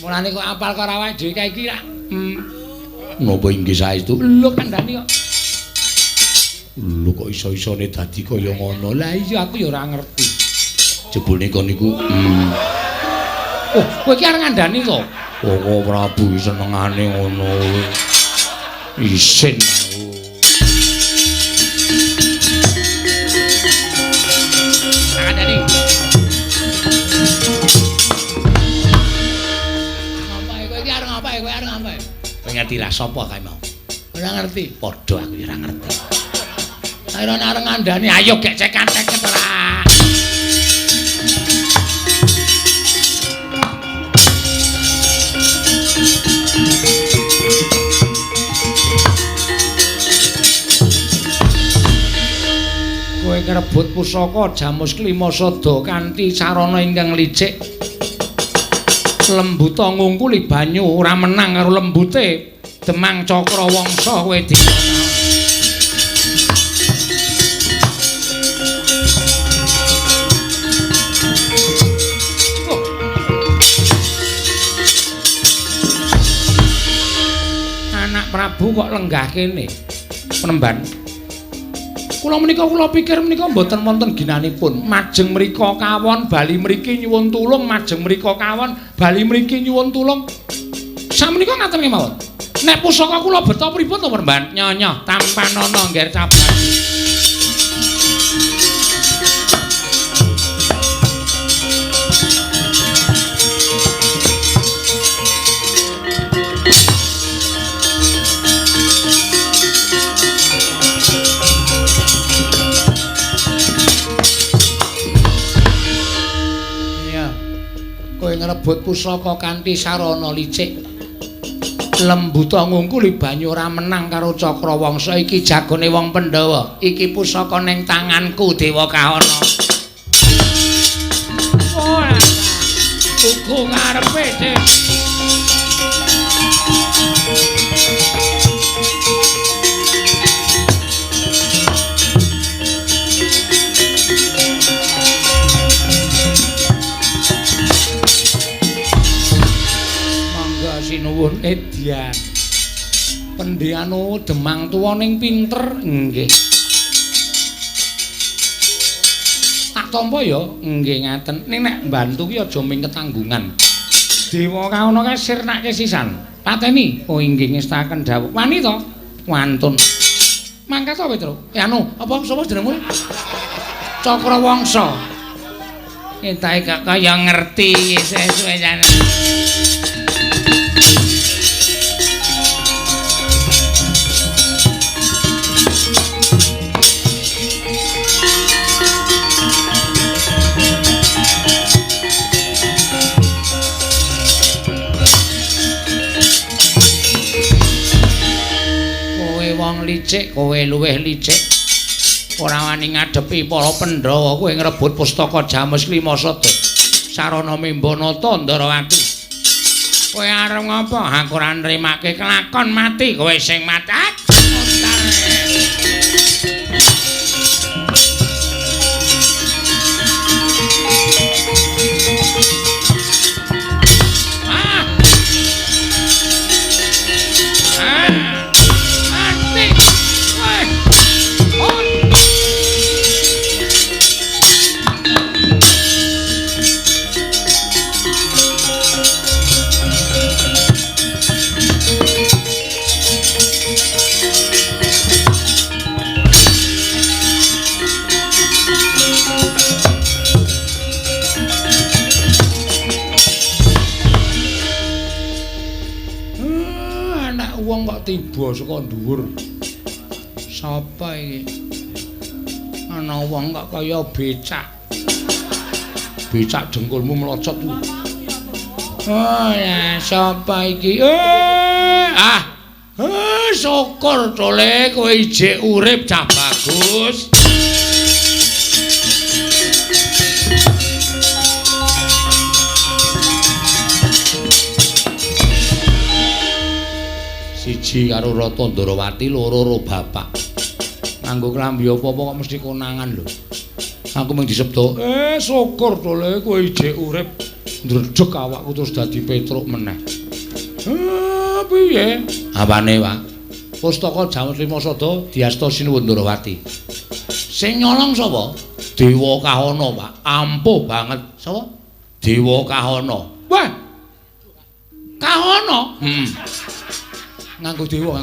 Mulane kok apal karo awake dhewe kae iki ra. Napa inggih saestu? Lho kandhani kok. Lho kok iso-isone dadi kaya ngono. Lah iya aku ya ora ngerti. Jebule kon niku Oh, kowe iki arep ngandani to? Koko Prabu senengane ngono. Isin aku. Ngandani. Ngapae kowe iki arep ngapae? Kowe arep ngapae? Kowe ngerti lah sapa kae mau? Ora ngerti. Padha aku ya ora ngerti. Ayo arep ngandani, ayo gek cekan-ceket ora. Kowe ngrebut pusaka Jamus Klima Sada kanthi sarana ingkang licik. Lembuta ngungkuli banyu ora menang karo lembute Demang Cakrawangsa kowe Prabu kok lenggah kene penemban. Kula menika kula pikir menika mboten wonten ginanipun. Majeng mrika kawon bali mriki nyuwun tulung, majeng mrika kawon bali mriki nyuwun tulung. Samenika ngaten kemawon. Nek pusaka kula beto pripun to penemban? Nyonyoh tampanana ngger cabang. Ngrebut pusaka kanthi sarana licik. Lembuta ngungkuli banyu ora menang karo Cakrawangsa iki jagone wong Pandhawa. Iki pusaka ning tanganku Dewa Kahana. Oh, tuku ngarepe, Dik. Nuwun Edian. Pendhianu Demang tuwa ning pinter nggih. Tak tampa ya nggih ngaten. Ning nek mbantu ki aja ming ketanggungan. Dewa kaono kae sirnake sisan. Pateni. Oh inggih ngestaken dawuh. Wani to? Wantun. Mangkat to Petro? Anu, apa sapa jenengmu? Cakrawangsa. Entahe gak kaya ngerti sesuwe jane. Wong licik kowe luwih licik ora wani ngadepi para Pandhawa kowe ngrebut pustaka Jamus Klimasada sarana Membanata Ndarawati kowe arep ngopo aku ora nrimake kelakon mati kowe sing mati wong kok tiba saka dhuwur. Sapa iki? Ana wong kok kaya becak. Becak dengkulmu mlocot ku. Oh ya, sapa iki? Syukur tole kowe ijik urip cah bagus. Siji karo Rata Ndarawati, loro bapak. Nganggo klambi apa-apa kok mesti konangan lho. Aku mung disebut, syukur tole kowe ijik urip. Ndredeg awakku terus dadi Petruk meneh. Piye? Apane, Pak? Pustaka Jamus Klimasada diasta Sinuwun Ndarawati. Sing nyolong sapa? Dewa Kahana, Pak. Ampuh banget. Sapa? Dewa Kahana. Wah. Kahana? Nganggo dewa.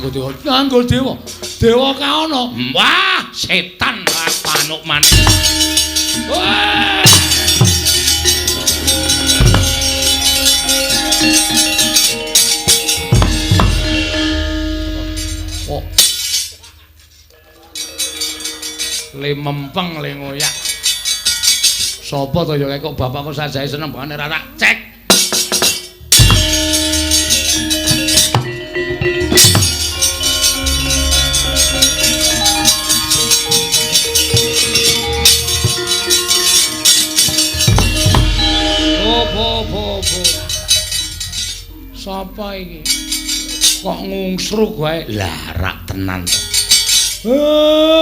Dewa Kahana. Wah, setan panuk maneh. Wah. Oh. Le mempeng le ngoyak. Sopo to ya kok bapakku sajahe seneng banget ora tak cek. Sapa iki? Kok ngungsruk wae? Lah rak tenan.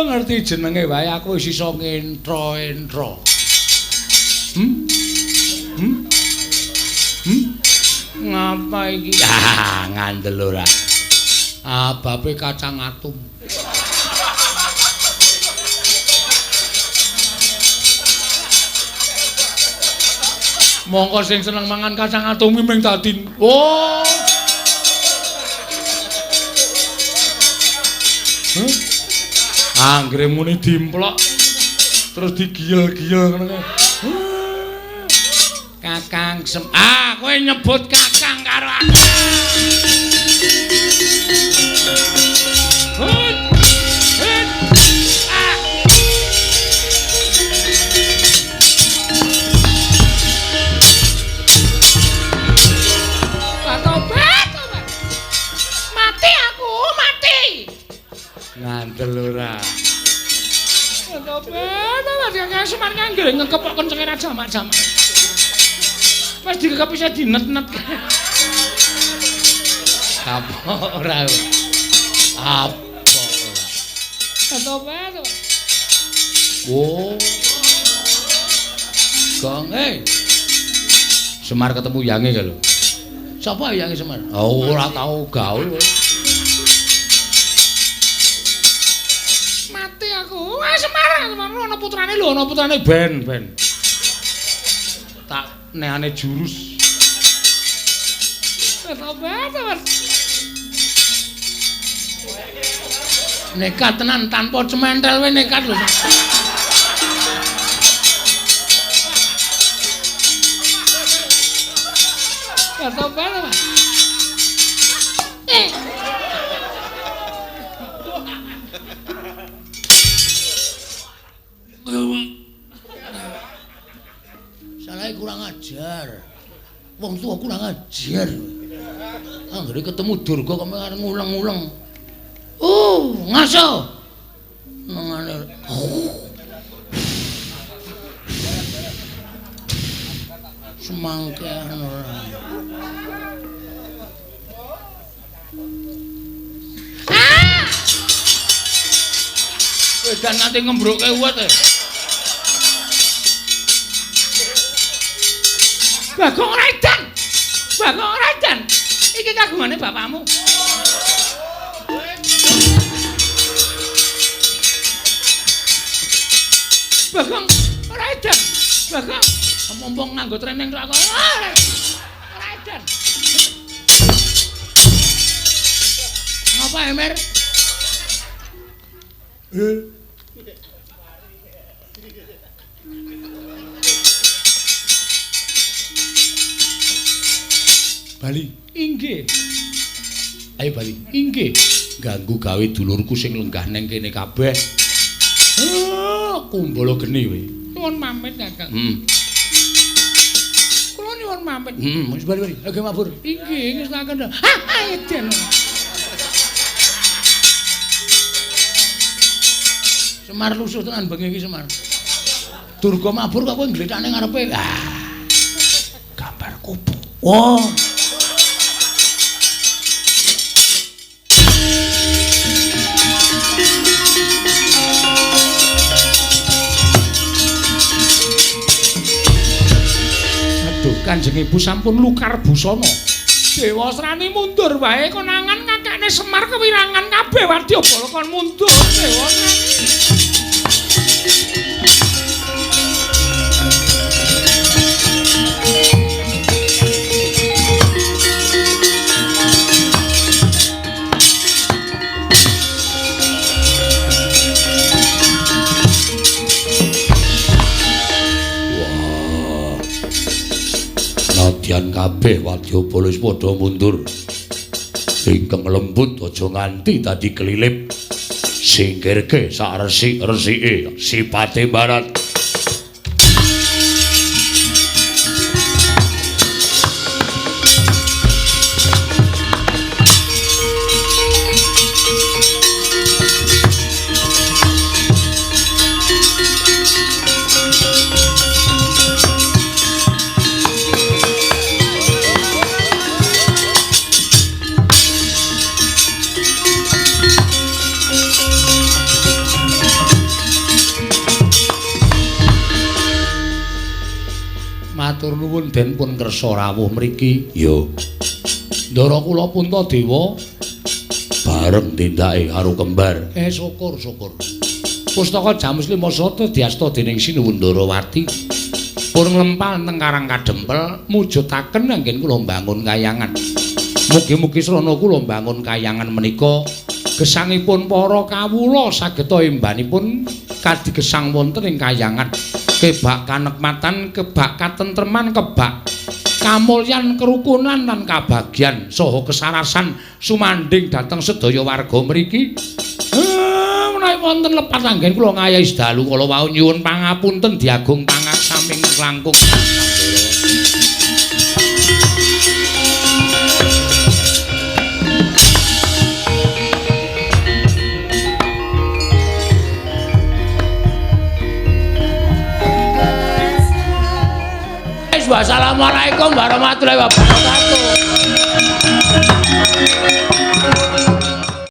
Ngerti jenenge wae aku wis iso ngentro-entro. Ngapa iki? Ngandel ora. Babe kacang atum. Mongko sing seneng mangan kacang atum ming dadi. Oh. Anggere muni dimplok terus digiyel-giyel ngono. Kakang kowe nyebut kakang karo aku. Ngandel ora. Kok Semar nganggere ngekep kok kencenge ra jamak-jamak. Wis dikekep isa dinet-net. Apa ora? Apa ora? Oh. Gong Semar ketemu yange ka lho. Sapa Hyang Semar? Oh, ora tau gaul. Mati aku. Semar ana putrane lho, ana putrane Ben. Tak neane jurus. Sabar. Nekat tenan tanpa cementel we nekat lho. Sabar, Pak. Salah kurang ajar. Wong tua kurang ajar. Anggere ketemu Durga kok arep ngulang-ulang. Ngaso. Nangane. Semangkean ora. Dan nanti ngembroke uwet e. Bagong Raden. Iki kagungane bapakmu. Bagong Raden. Mumpung nganggo training kok. Raden. Ngapa Emer? Bali, inggih. Ayo Bali, inggih. Ganggu gawe dulurku sing lenggah neng kene kabeh. Kumbala geni kowe. Nuwun pamit, Kakang. Kula nyuwun pamit. Wis bali. Lagi mabur. Inggih, wis tak kandha. Eden. Semar lusuh tenan bengi iki Semar. Durga mabur kok kowe ngglethake ngarepe. Gambar kubu. Oh. Kanjeng Ibu sampun lukar busana. Dewa Srani mundur wae konangan kakekne Semar kewirangan kabeh Wadyabala kon mundur Dewa Srani. Nadyan kabeh Wadyabala wis padha mundur. Ingkang lembut aja nganti dadi kelilip. Singkirke sak resik-resike sipate barat. Matur nuwun den pun kersa rawuh mriki. Yo. Ndara kula Puntadewa bareng tindake karo kembar. Syukur. Pustaka Jamus Limasata diasta dening Sinuwun Ndarawati. Pun nglempal teng Karang Kadempel mujudaken anggen kula mbangun kayangan. Mugi-mugi srana kula mbangun kayangan menika gesangipun para kawula sageta embanipun kadigesang wonten ing kayangan. Kebak kanekmatan, kebak katentreman, kebak kamulyan, kerukunan lan kabagyan saha kesarasan sumandhing dhateng sedaya warga mriki. Menawi wonten lepat anggen kula ngayahi sedalu kala wau nyuwun pangapunten diagung pangasaming langkung. Wassalamualaikum warahmatullahi wabarakatuh.